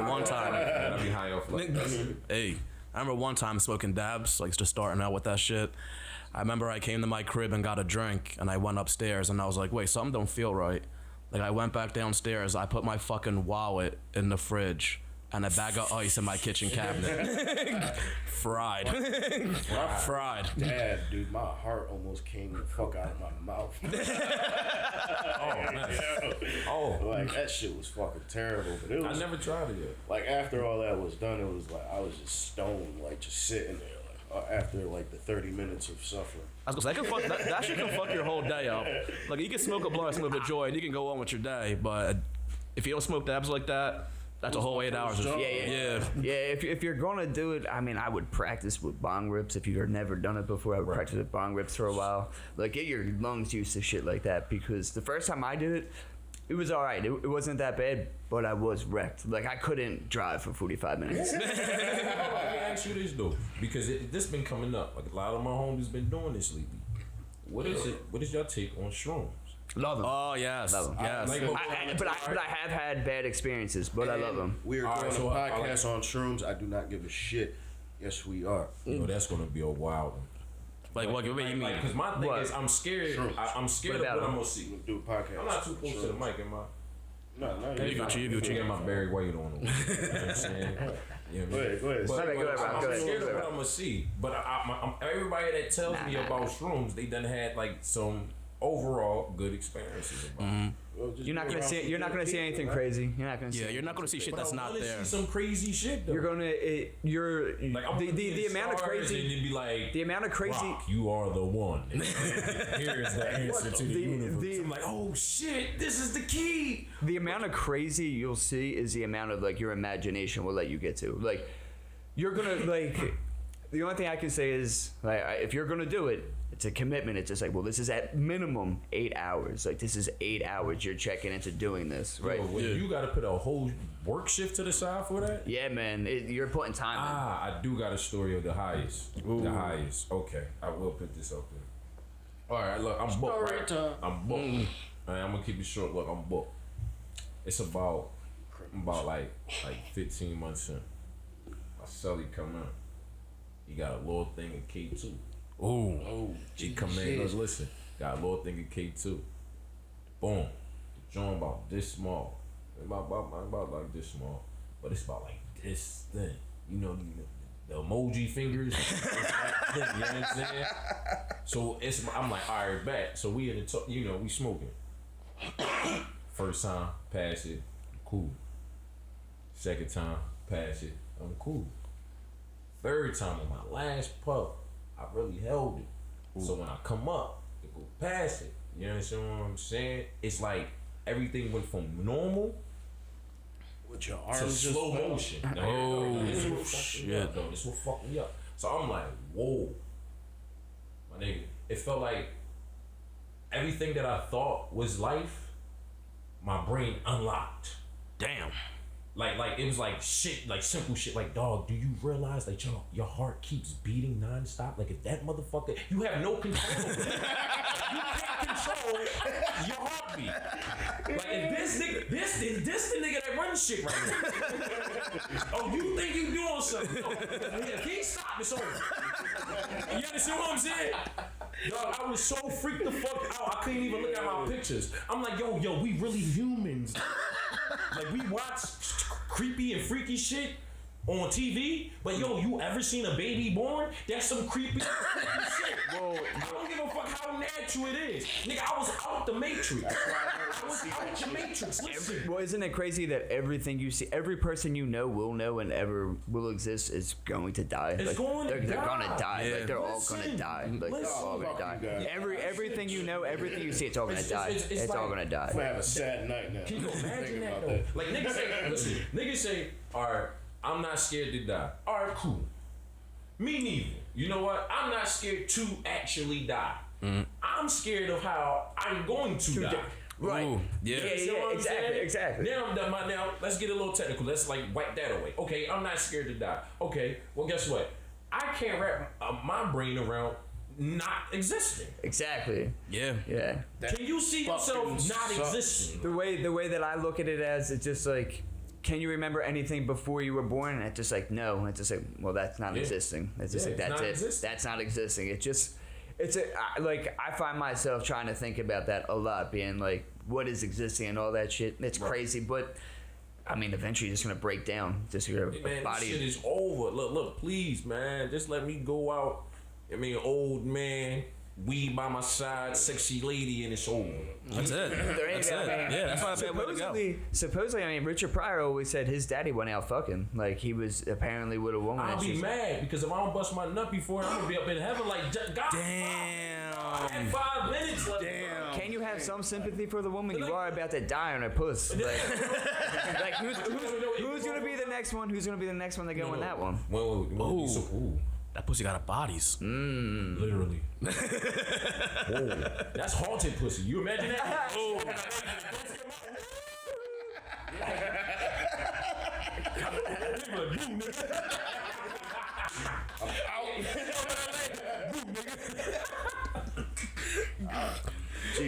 Speaker 3: one time.
Speaker 4: I be high off like that.
Speaker 3: Hey, I remember one time smoking dabs, like just starting out with that shit. I remember I came to my crib and got a drink, and I went upstairs, and I was like, wait, something don't feel right. Like, I went back downstairs, I put my fucking wallet in the fridge, and a bag of ice in my kitchen cabinet. Fried. Fried.
Speaker 2: Dad, dude, my heart almost came the fuck out of my mouth.
Speaker 4: Oh, man. Oh.
Speaker 2: Like, that shit was fucking terrible. But it was,
Speaker 4: I never tried it yet.
Speaker 2: Like, after all that was done, it was like, I was just stoned, like, just sitting there. After like the 30 minutes of suffering.
Speaker 3: I was gonna say, that shit can fuck your whole day up. Like, you can smoke a blunt, smoke a joint, and you can go on with your day, but if you don't smoke dabs like that, that's a whole 8 hours.
Speaker 5: Yeah. If you're gonna do it, I mean, I would practice with bong rips. If you've never done it before, I would practice with bong rips for a while. Like, get your lungs used to shit like that, because the first time I did it, it was all right. It wasn't that bad, but I was wrecked. Like, I couldn't drive for 45 minutes.
Speaker 4: Let me ask you this though, because this been coming up. Like, a lot of my homies been doing this lately. What is your take on shrooms?
Speaker 5: Love them.
Speaker 3: Oh, yes.
Speaker 5: Love them.
Speaker 3: Yes.
Speaker 5: But I have had bad experiences, but I love them.
Speaker 2: We are doing a podcast on shrooms. I do not give a shit. Yes, we are.
Speaker 4: That's gonna be a wild one.
Speaker 3: Like, what do you mean?
Speaker 4: Because my thing is, I'm scared. I'm scared of what I'm gonna see.
Speaker 2: Do a podcast.
Speaker 4: I'm not too close to the mic, am I?
Speaker 2: No,
Speaker 3: You
Speaker 4: got my Barry White on. You know what I'm saying? You know what I mean?
Speaker 2: Go ahead.
Speaker 4: I'm scared of what I'm gonna see. But I'm everybody that tells me about shrooms, they done had like some overall good experiences about it.
Speaker 5: You're not gonna see. You're not gonna see anything crazy. You're not gonna see.
Speaker 3: Yeah, you're not gonna see shit that's not there.
Speaker 4: See some crazy shit though.
Speaker 5: You're gonna. You're
Speaker 4: like,
Speaker 5: the amount of crazy.
Speaker 4: And it'd be like,
Speaker 5: the amount of crazy.
Speaker 4: Roc, you are the one. Here's the answer to the universe. I'm like, oh shit, this is the key.
Speaker 5: The amount of crazy you'll see is the amount of like your imagination will let you get to. Like, you're gonna like. The only thing I can say is like, if you're gonna do it, it's a commitment. It's just like, well, this is at minimum 8 hours. Like, this is 8 hours you're checking into doing this, right?
Speaker 4: You got to put a whole work shift to the side for that?
Speaker 5: Yeah, man. You're putting time in.
Speaker 4: I do got a story of the highest. Ooh. The highest. Okay, I will put this up there. All right, look, I'm booked, right? I'm booked. All right, I'm going to keep it short. Look, I'm booked. It's about like 15 months in. My celly come in. He got a little thing in K2.
Speaker 3: Ooh.
Speaker 4: He come in, listen, got a little thing in K2. Boom. The joint about this small. About like this small. But it's about like this thing. You know, the emoji fingers. You know what I'm saying? So I'm like, all right, back. So we in the we smoking. First time, pass it, cool. Second time, pass it, I'm cool. Third time on my last puff, I really held it. Ooh. So when I come up to go past it, you understand what I'm saying? It's like everything went from normal
Speaker 2: with your
Speaker 4: to
Speaker 2: arms
Speaker 4: slow motion.
Speaker 3: Shit.
Speaker 4: This will fuck me up. So I'm like, whoa. My nigga, it felt like everything that I thought was life, my brain unlocked.
Speaker 3: Damn.
Speaker 4: Like it was like shit, like simple shit. Like, dog, do you realize that your heart keeps beating nonstop? Like, if that motherfucker, you have no control over it. You can't control your heartbeat. Like, if this the nigga that runs shit right now. Oh, you think you doing something? No. If he stop, it's over. You understand what I'm saying? Dog, I was so freaked the fuck out. I couldn't even look at my pictures. I'm like, yo, we really humans. Like, we watch creepy and freaky shit on TV, but yo, you ever seen a baby born? That's some creepy shit. Bro, I don't give a fuck how natural it is. Nigga, I was out the Matrix. I was out the Matrix. Listen.
Speaker 5: Well, isn't it crazy that everything you see, every person you know will know and ever will exist is going to die?
Speaker 4: It's
Speaker 5: like,
Speaker 4: going to die.
Speaker 5: They're gonna die.
Speaker 3: Yeah.
Speaker 5: Like, they're all gonna die. Like, they're all gonna die. Everything you know, everything you see, it's all gonna die. It's all gonna die.
Speaker 2: We have a sad night now.
Speaker 4: Can you imagine that though? Like, niggas say, listen, niggas say, all right, I'm not scared to die. All right, cool. Me neither. You know what? I'm not scared to actually die. Mm-hmm. I'm scared of how I'm going to die.
Speaker 5: Right.
Speaker 3: Ooh, yeah.
Speaker 5: Exactly.
Speaker 4: Now, let's get a little technical. Let's like wipe that away. Okay, I'm not scared to die. Okay, well, guess what? I can't wrap my brain around not existing.
Speaker 5: Exactly.
Speaker 3: Yeah.
Speaker 4: Can you see yourself not existing?
Speaker 5: The way that I look at it as, it's just like, can you remember anything before you were born? And it's just like, no. It's just like, well, that's not existing. It's just like, that's it.
Speaker 4: Existing.
Speaker 5: That's not existing. I find myself trying to think about that a lot, being like, what is existing and all that shit. It's crazy, but I mean, eventually you're just gonna break down. Just your body.
Speaker 4: This shit is over. Look, please, man, just let me go out. I mean, old man, weed by my side, sexy lady, and it's over.
Speaker 3: That's it. That's it. Yeah, that's why I said way to go.
Speaker 5: Supposedly, I mean, Richard Pryor always said his daddy went out fucking. Like, he was apparently with a woman.
Speaker 4: I'll be mad because if I don't bust my nut before, I'm gonna be up in heaven like, God.
Speaker 3: Damn.
Speaker 4: I had 5 minutes left.
Speaker 3: Damn.
Speaker 5: Can you have some sympathy for the woman? You are about to die on her puss. Like who's gonna be the next one? Who's gonna be the next one to go in that one?
Speaker 4: Ooh.
Speaker 3: That pussy got a bodies.
Speaker 4: Literally. Whoa. That's haunted pussy. You imagine that? Oh.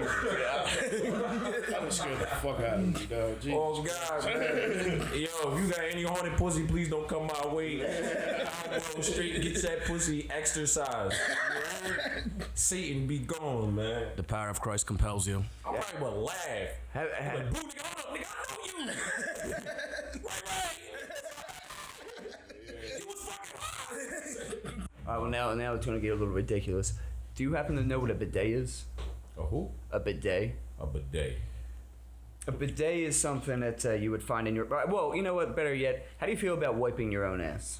Speaker 2: Jesus. That would scare the fuck out of me, dog. Jesus.
Speaker 4: Oh God, man. Yo, if you got any haunted pussy, please don't come my way. I'll go straight and get that pussy exercise. Satan be gone, man.
Speaker 3: The power of Christ compels you.
Speaker 4: I probably would laugh. Like, boo, nigga, hold up, nigga, I know you. right. It was fucking hot.
Speaker 5: All right, well now it's gonna get a little ridiculous. Do you happen to know what a bidet is?
Speaker 4: A who?
Speaker 5: A bidet.
Speaker 4: A bidet.
Speaker 5: A bidet is something that you would find in your. Well, you know what? Better yet, how do you feel about wiping your own ass?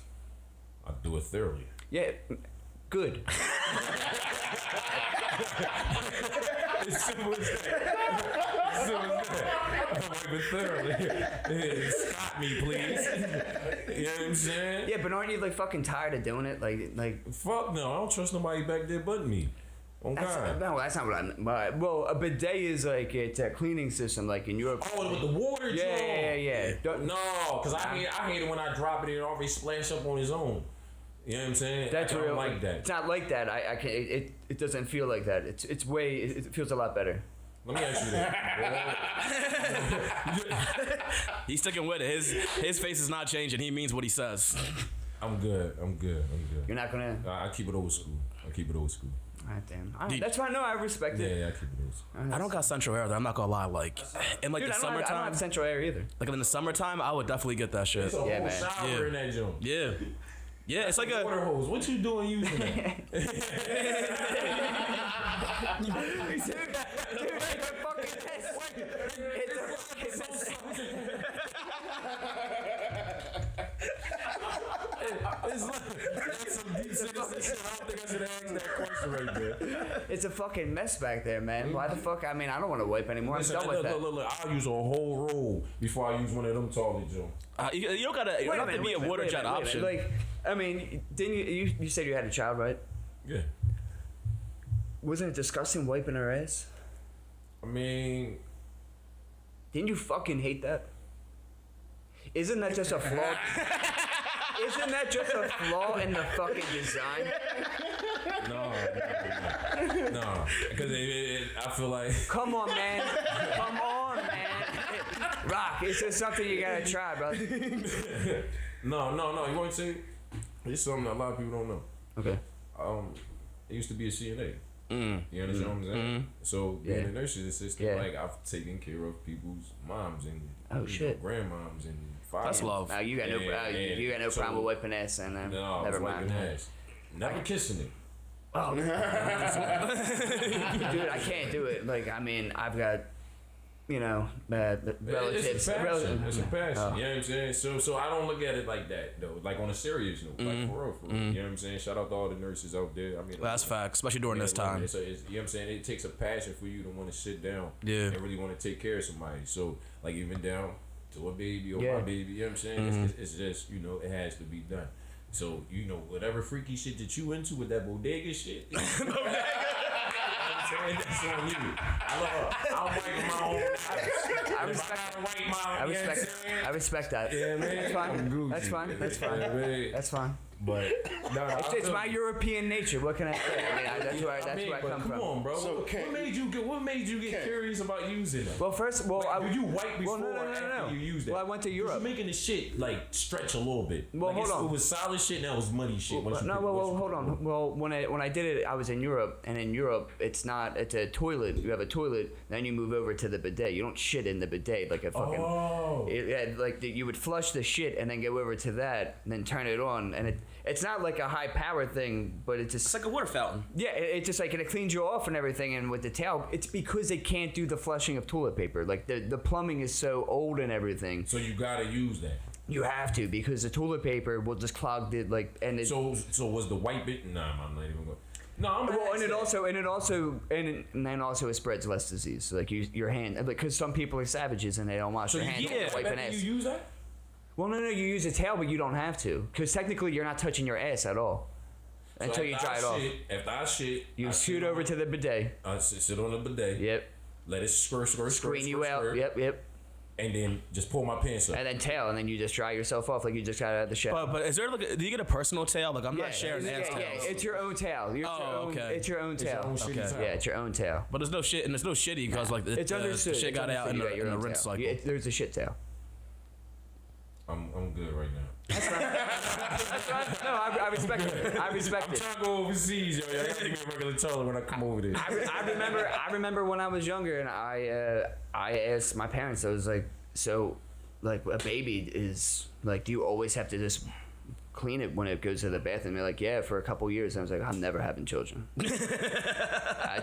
Speaker 4: I do it thoroughly.
Speaker 5: Yeah, good.
Speaker 4: It's simple as that. It's simple as that. I wipe it thoroughly. Stop me, please. You know what I'm saying?
Speaker 5: Yeah, but aren't you like fucking tired of doing it? Like.
Speaker 4: Fuck no, I don't trust nobody back there but me. Oh God.
Speaker 5: No, that's not what I meant. Well, a bidet is like it's a cleaning system, like in Europe.
Speaker 4: Oh, with the water.
Speaker 5: Yeah.
Speaker 4: No, because I hate it when I drop it and it already splash up on its own. You know what I'm saying?
Speaker 5: That's real.
Speaker 4: I don't like that.
Speaker 5: It's not like that. I can't. It doesn't feel like that. It's way. It feels a lot better.
Speaker 4: Let me ask you that.
Speaker 3: He's sticking with it. His face is not changing. He means what he says.
Speaker 4: I'm good.
Speaker 5: You're not gonna.
Speaker 4: I keep it old school.
Speaker 5: Alright, damn. That's fine. No, I respect it.
Speaker 4: Yeah, I keep it old school.
Speaker 3: I don't got central air though. I'm not gonna lie. Like in like
Speaker 5: Dude,
Speaker 3: the
Speaker 5: I don't
Speaker 3: summertime,
Speaker 5: have central air either.
Speaker 3: like in the summertime, I would definitely get that shit.
Speaker 4: It's a whole
Speaker 5: man.
Speaker 4: shower in that joint.
Speaker 3: Yeah. Yeah, it's like a
Speaker 4: Water hose. What you doing using that?
Speaker 5: Dude, it's a fucking
Speaker 4: That's some deep citizen shit. I don't think I should ask that question right there.
Speaker 5: It's a fucking mess back there, man. Why the fuck? I mean, I don't want to wipe anymore. I'm
Speaker 4: Listen,
Speaker 5: done with that.
Speaker 4: look. I'll use a whole roll before I use one of them toilet joints.
Speaker 3: you don't gotta. You don't have to be a water jet option.
Speaker 5: Like, I mean, didn't you said you had a child, right?
Speaker 4: Yeah.
Speaker 5: Wasn't it disgusting wiping her ass?
Speaker 4: I mean,
Speaker 5: Didn't you fucking hate that? Isn't that just a flaw? Isn't that just a flaw in the fucking design?
Speaker 4: no. Because I feel like.
Speaker 5: Come on, man. Roc, it's just something you gotta try, brother.
Speaker 4: No. You want to say? It's something that a lot of people don't know.
Speaker 5: Okay.
Speaker 4: It used to be a CNA. You understand what I'm saying? So being a nurse's assistant, like I've taken care of people's moms and grandmoms and fathers.
Speaker 3: That's love.
Speaker 5: You got no problem with wiping ass, and never mind.
Speaker 4: Ass. Never kissing it.
Speaker 5: Oh, dude, I can't do it. Like, I mean, I've got, relatives.
Speaker 4: It's a passion. You know what I'm saying? So I don't look at it like that though. Like on a serious note, like for real. You know what I'm saying? Shout out to all the nurses out there. I mean,
Speaker 3: that's facts, especially during this time.
Speaker 4: You know what I'm saying? It takes a passion for you to want to sit down
Speaker 3: and
Speaker 4: really want to take care of somebody. So like even down to a baby or my baby, you know what I'm saying? It's just, it has to be done. So, whatever freaky shit that you into with that bodega shit. That's on you. I'll wipe my own
Speaker 5: I respect that.
Speaker 4: Yeah, man.
Speaker 5: That's fine. That's fine.
Speaker 4: But
Speaker 5: it's my European nature. What can I say? I mean, that's where I come from.
Speaker 4: Come on, bro. So what made you get curious about using it?
Speaker 5: Well, first,
Speaker 4: did you wipe before or after you used it?
Speaker 5: Well, I went to Europe.
Speaker 4: You're making the shit like stretch a little bit.
Speaker 5: Well, hold on.
Speaker 4: It was solid shit. Now it was muddy shit.
Speaker 5: Hold on. Well, when I did it, I was in Europe, and in Europe, it's a toilet. You have a toilet, then you move over to the bidet. You don't shit in the bidet like a fucking. You would flush the shit and then go over to that, and then turn it on, and it's not like a high power thing, but it's
Speaker 3: like a water fountain.
Speaker 5: Yeah, it's just like, and it cleans you off and everything. And with the towel, it's because they can't do the flushing of toilet paper. Like the plumbing is so old and everything.
Speaker 4: So you gotta use that.
Speaker 5: You have to, because the toilet paper will just clog the
Speaker 4: So was the white bit? Nah, I'm not even going. No, I'm.
Speaker 5: Well, and then also it spreads less disease. So like your hand, because some people are savages and they don't wash their hands. Wiping ass.
Speaker 4: You use that?
Speaker 5: Well, no, you use a towel, but you don't have to, because technically you're not touching your ass at all until you dry it off.
Speaker 4: After I shit,
Speaker 5: you scoot over to the bidet.
Speaker 4: I sit on the bidet.
Speaker 5: Yep.
Speaker 4: Let it squirt.
Speaker 5: Screen you out. Yep.
Speaker 4: and then just pull my pants up.
Speaker 5: And then tail, and then you just dry yourself off like you just got out of the shower.
Speaker 3: But is there like do you get a personal tail? Like I'm not sharing Ant's tails.
Speaker 5: It's your own tail.
Speaker 3: Okay.
Speaker 5: It's your own tail.
Speaker 3: Okay.
Speaker 5: Yeah, it's your own tail.
Speaker 3: But there's no shit, and there's no shitty because like
Speaker 5: It's understood.
Speaker 3: shit got out in the rinse cycle.
Speaker 5: Yeah, there's a shit tail.
Speaker 4: I'm good right now.
Speaker 5: That's fine. No, I respect it. I respect it.
Speaker 4: I'm trying to go overseas, yo. I gotta get a regular toilet when I come over there.
Speaker 5: I remember when I was younger, and I asked my parents. I was like, so, like, a baby is like, do you always have to just clean it when it goes to the bathroom? They're like, yeah, for a couple years. And I was like, I'm never having children.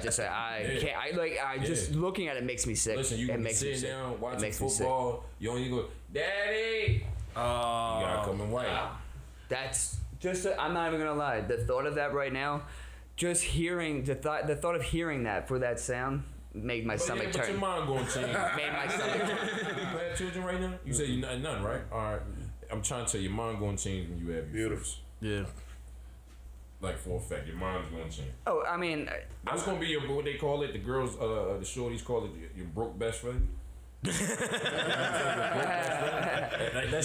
Speaker 5: Just looking at it makes me sick.
Speaker 4: Listen, you can sit down watching football. You only go, Daddy. You gotta come in white.
Speaker 5: That's just. I'm not even gonna lie. The thought of that right now, just hearing the thought of hearing that for that sound made my stomach turn.
Speaker 4: But your mind going to change.
Speaker 5: Made my stomach turn.
Speaker 4: You have children right now? You said you none, right? All right. I'm trying to tell you, your mind going to change when you have your
Speaker 2: Beautiful.
Speaker 3: Yeah.
Speaker 4: Like for a fact, your mind's going to change.
Speaker 5: Oh, I mean,
Speaker 4: That's going to be your, what they call it, the girls, the shorties call it your broke best friend. That's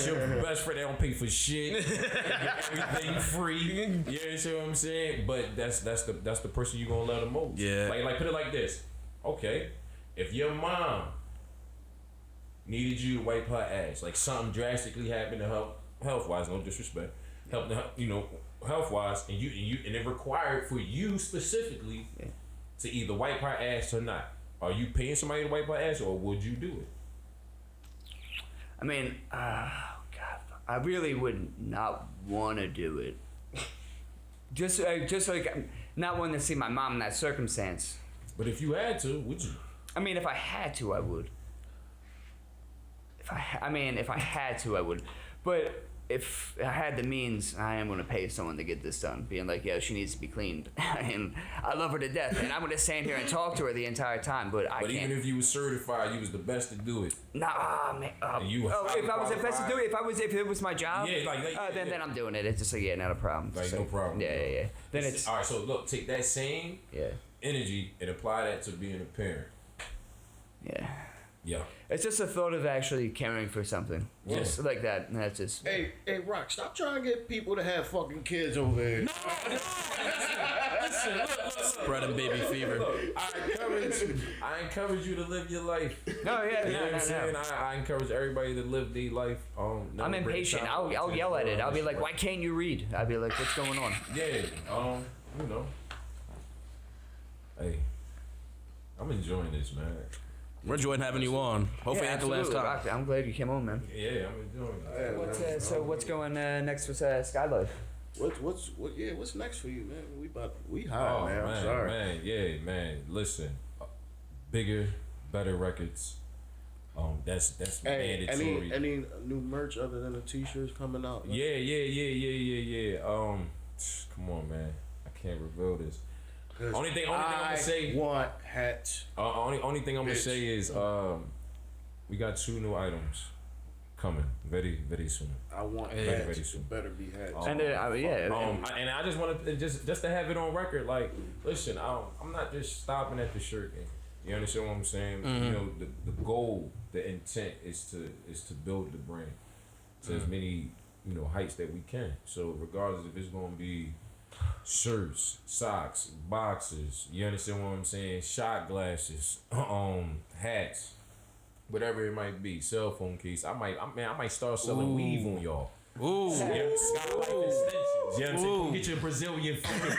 Speaker 4: your best friend. They don't pay for shit. Everything free. You see what I'm saying? But that's the person you gonna love the most.
Speaker 3: Yeah.
Speaker 4: Like put it like this. Okay, if your mom needed you to wipe her ass, like something drastically happened to her health wise, no disrespect, health wise, and it required for you specifically to either wipe her ass or not. Are you paying somebody to wipe her ass, or would you do it?
Speaker 5: I mean, God, I really would not want to do it. Just like not wanting to see my mom in that circumstance.
Speaker 4: But if you had to, would you?
Speaker 5: I mean, if I had to, I would. If I had to, I would. But if I had the means, I am going to pay someone to get this done. Being like, yeah, she needs to be cleaned. And I love her to death. And I'm going to stand here and talk to her the entire time. But I can't.
Speaker 4: Even if you were certified, you was the best to do it.
Speaker 5: Nah, man. If it was my job, then I'm doing it. It's just like, yeah, not a problem.
Speaker 4: Like,
Speaker 5: so,
Speaker 4: no problem.
Speaker 5: Yeah. Then it's
Speaker 4: all right. So look, take that same energy and apply that to being a parent. Yeah.
Speaker 5: It's just a thought of actually caring for something.
Speaker 4: Yeah.
Speaker 5: Just like that. And that's just.
Speaker 2: Hey, Roc, stop trying to get people to have fucking kids over here.
Speaker 4: Listen, look.
Speaker 3: Spreading baby fever.
Speaker 4: I encourage you to live your life.
Speaker 5: No, yeah,
Speaker 4: You know what I'm saying? I encourage everybody to live their life.
Speaker 5: I'm impatient. I'll yell at it. I'll be like, why can't you read? I'll be like, what's going on?
Speaker 4: Yeah, you know. Hey, I'm enjoying this, man.
Speaker 3: We're enjoying having you on. Hopefully at the last time.
Speaker 5: Roc, I'm glad you came on, man.
Speaker 4: Yeah, I'm enjoying it.
Speaker 5: What's going next with SKYLIFE?
Speaker 2: What's next for you, man? We high, man. I'm sorry.
Speaker 4: Man. Listen, bigger, better records. That's mandatory.
Speaker 2: Any new merch other than the t-shirts coming out? Man?
Speaker 4: Yeah. Come on, man. I can't reveal this. Only thing I'm gonna say.
Speaker 2: Want hats.
Speaker 4: Only thing I'm gonna say is we got 2 new items coming very, very soon.
Speaker 2: I want
Speaker 4: very,
Speaker 2: hats.
Speaker 4: very soon.
Speaker 2: It better be hats.
Speaker 5: And
Speaker 4: I just want to just to have it on record. Like, listen, I'm not just stopping at the shirt game. You understand what I'm saying?
Speaker 3: Mm-hmm.
Speaker 4: You know, the goal, the intent is to build the brand to as many heights that we can. So regardless if it's gonna be shirts, socks, boxers, you understand what I'm saying? Shot glasses, hats, whatever it might be, cell phone case. I might start selling weave on y'all.
Speaker 3: Ooh.
Speaker 4: SKYLIFE extensions. You understand? Come get your Brazilian foot. You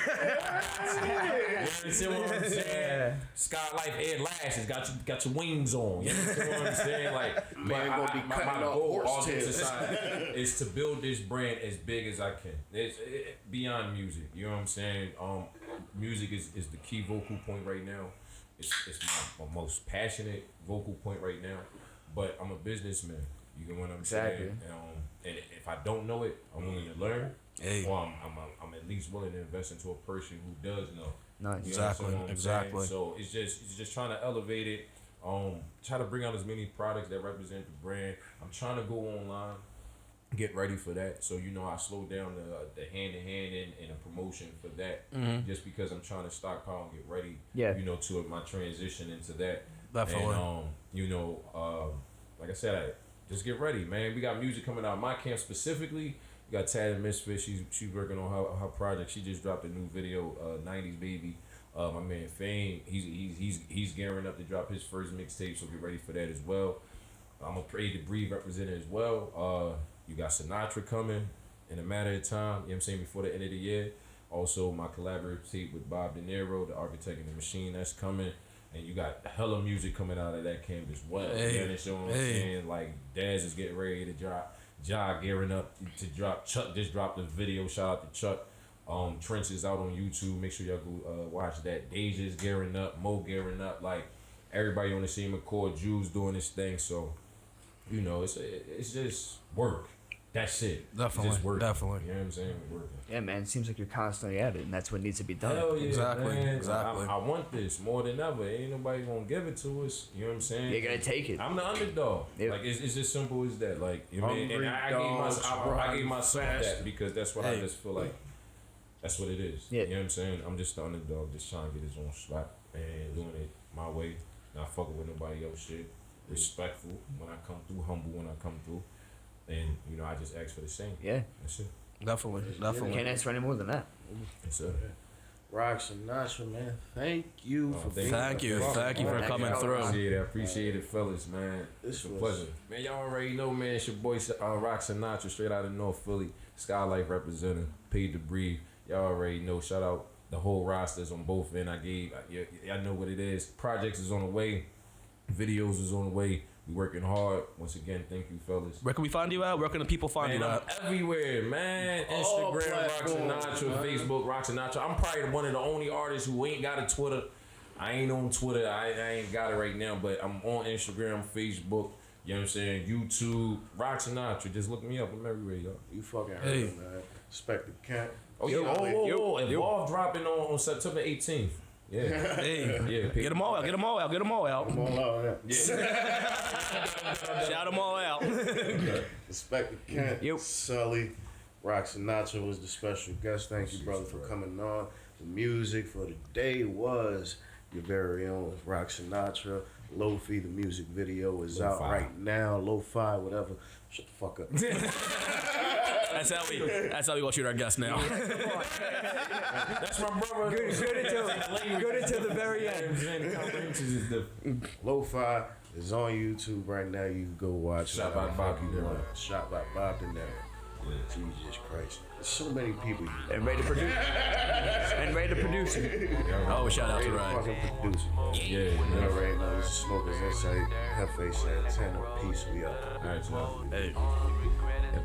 Speaker 4: understand what I'm saying? SKYLIFE Air Lashes got your wings on. You understand what I'm saying? Like, my goal all this aside is to build this brand as big as I can. It's beyond music. You know what I'm saying? Music is the key vocal point right now. It's my most passionate vocal point right now. But I'm a businessman. You get what I'm saying? And if I don't know it, I'm willing to learn.
Speaker 3: Hey.
Speaker 4: Or I'm at least willing to invest into a person who does know.
Speaker 5: Nice.
Speaker 3: Exactly.
Speaker 4: So it's just trying to elevate it. Try to bring out as many products that represent the brand. I'm trying to go online, get ready for that. So I slow down the hand in hand and the promotion for that, just because I'm trying to stockpile and get ready.
Speaker 5: Yeah.
Speaker 4: To my transition into that.
Speaker 3: Definitely.
Speaker 4: And like I said, just get ready, man. We got music coming out. My camp specifically, we got Tad and Misfit. She's working on her project. She just dropped a new video, 90s Baby. My man Fame, he's gearing up to drop his first mixtape, so get ready for that as well. I'm a Pray to Breathe representative as well. You got Sinatra coming in a matter of time, you know what I'm saying, before the end of the year. Also, my collaborative tape with Bob De Niro, the Architect and the Machine, that's coming. And you got hella music coming out of that camp as well.
Speaker 3: Hey.
Speaker 4: You understand what I'm saying? Like, Daz is getting ready to drop. Ja gearing up to drop. Chuck just dropped a video. Shout out to Chuck. Trench is out on YouTube. Make sure y'all go watch that. Deja's gearing up. Mo gearing up. Like, everybody on the same accord. Jules doing this thing. So, you know, it's just work. That's it.
Speaker 3: Definitely.
Speaker 4: It's just work.
Speaker 3: Definitely.
Speaker 4: You know what I'm saying? Working.
Speaker 5: Yeah, man. It seems like you're constantly at it, and that's what needs to be done.
Speaker 4: Hell yeah,
Speaker 3: Exactly,
Speaker 4: man.
Speaker 3: exactly.
Speaker 4: I want this more than ever. Ain't nobody gonna give it to us. You know what I'm saying?
Speaker 5: You're gonna take it.
Speaker 4: I'm the underdog.
Speaker 5: Yep.
Speaker 4: Like it's just simple as that. Like you know, and I gave myself that because that's what I just feel like. That's what it is.
Speaker 5: Yeah.
Speaker 4: You know what I'm saying? I'm just the underdog, just trying to get his own spot and doing it my way. Not fucking with nobody else shit. Respectful when I come through, humble when I come through, and you know I just ask for the same.
Speaker 5: Yeah.
Speaker 4: That's it.
Speaker 3: Definitely.
Speaker 5: Can't ask for any more than that.
Speaker 4: That's it.
Speaker 2: Roc Sinatra, man. Thank you for being
Speaker 3: Thank you for coming through.
Speaker 4: I appreciate it, fellas, man. It's a pleasure. Man, y'all already know, man. It's your boy Roc Sinatra, straight out of North Philly. SKYLIFE representative, Paid to Breathe. Y'all already know. Shout out the whole rosters on both ends. I know what it is. Projects is on the way. Videos is on the way. We working hard. Once again, thank you, fellas.
Speaker 3: Where can we find you at? Where can the people find
Speaker 4: Man,
Speaker 3: you
Speaker 4: I'm
Speaker 3: at?
Speaker 4: everywhere, man.
Speaker 2: All
Speaker 4: Instagram, Roc
Speaker 2: platforms,
Speaker 4: Sinatra,
Speaker 2: man.
Speaker 4: Facebook, Roc Sinatra. I'm probably one of the only artists who ain't got a Twitter. I ain't on Twitter. I ain't got it right now, but I'm on Instagram, Facebook. You know what I'm saying? YouTube, Roc Sinatra. Just look me up. I'm everywhere, y'all.
Speaker 2: You fucking heard
Speaker 3: Hey.
Speaker 2: him, man. Respect the camp.
Speaker 4: Oh, yeah. Evolve dropping on September 18th. Yeah.
Speaker 3: Hey,
Speaker 4: Yeah.
Speaker 3: get them all out. Get them all out. Get them all out.
Speaker 2: Come on out, yeah.
Speaker 3: Shout them all out.
Speaker 2: Respect the camp.
Speaker 5: Yep.
Speaker 2: Sully. Roc Sinatra was the special guest. Thank you, brother, for coming on. The music for the day was your very own Roc Sinatra. Lo-fi, the music video is out right now. Lo-fi, whatever. Shut the fuck up.
Speaker 3: That's how we gonna shoot our guests now.
Speaker 4: That's my brother.
Speaker 5: Good until the very end.
Speaker 2: Lo-fi is on YouTube right now. You can go watch.
Speaker 4: Shot by Bob De Niro.
Speaker 2: Shot by Bob De Niro. Jesus Christ. There's so many people.
Speaker 5: And ready to produce. it.
Speaker 3: Oh, shout out to Ryan.
Speaker 2: Fucking producer.
Speaker 4: Yeah.
Speaker 2: You already know this is Smokers Insight, JEFE Santana. Peace, we out.
Speaker 4: All right, y'all.
Speaker 3: Hey.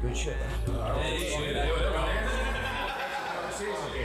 Speaker 5: Good shit.
Speaker 4: Hey.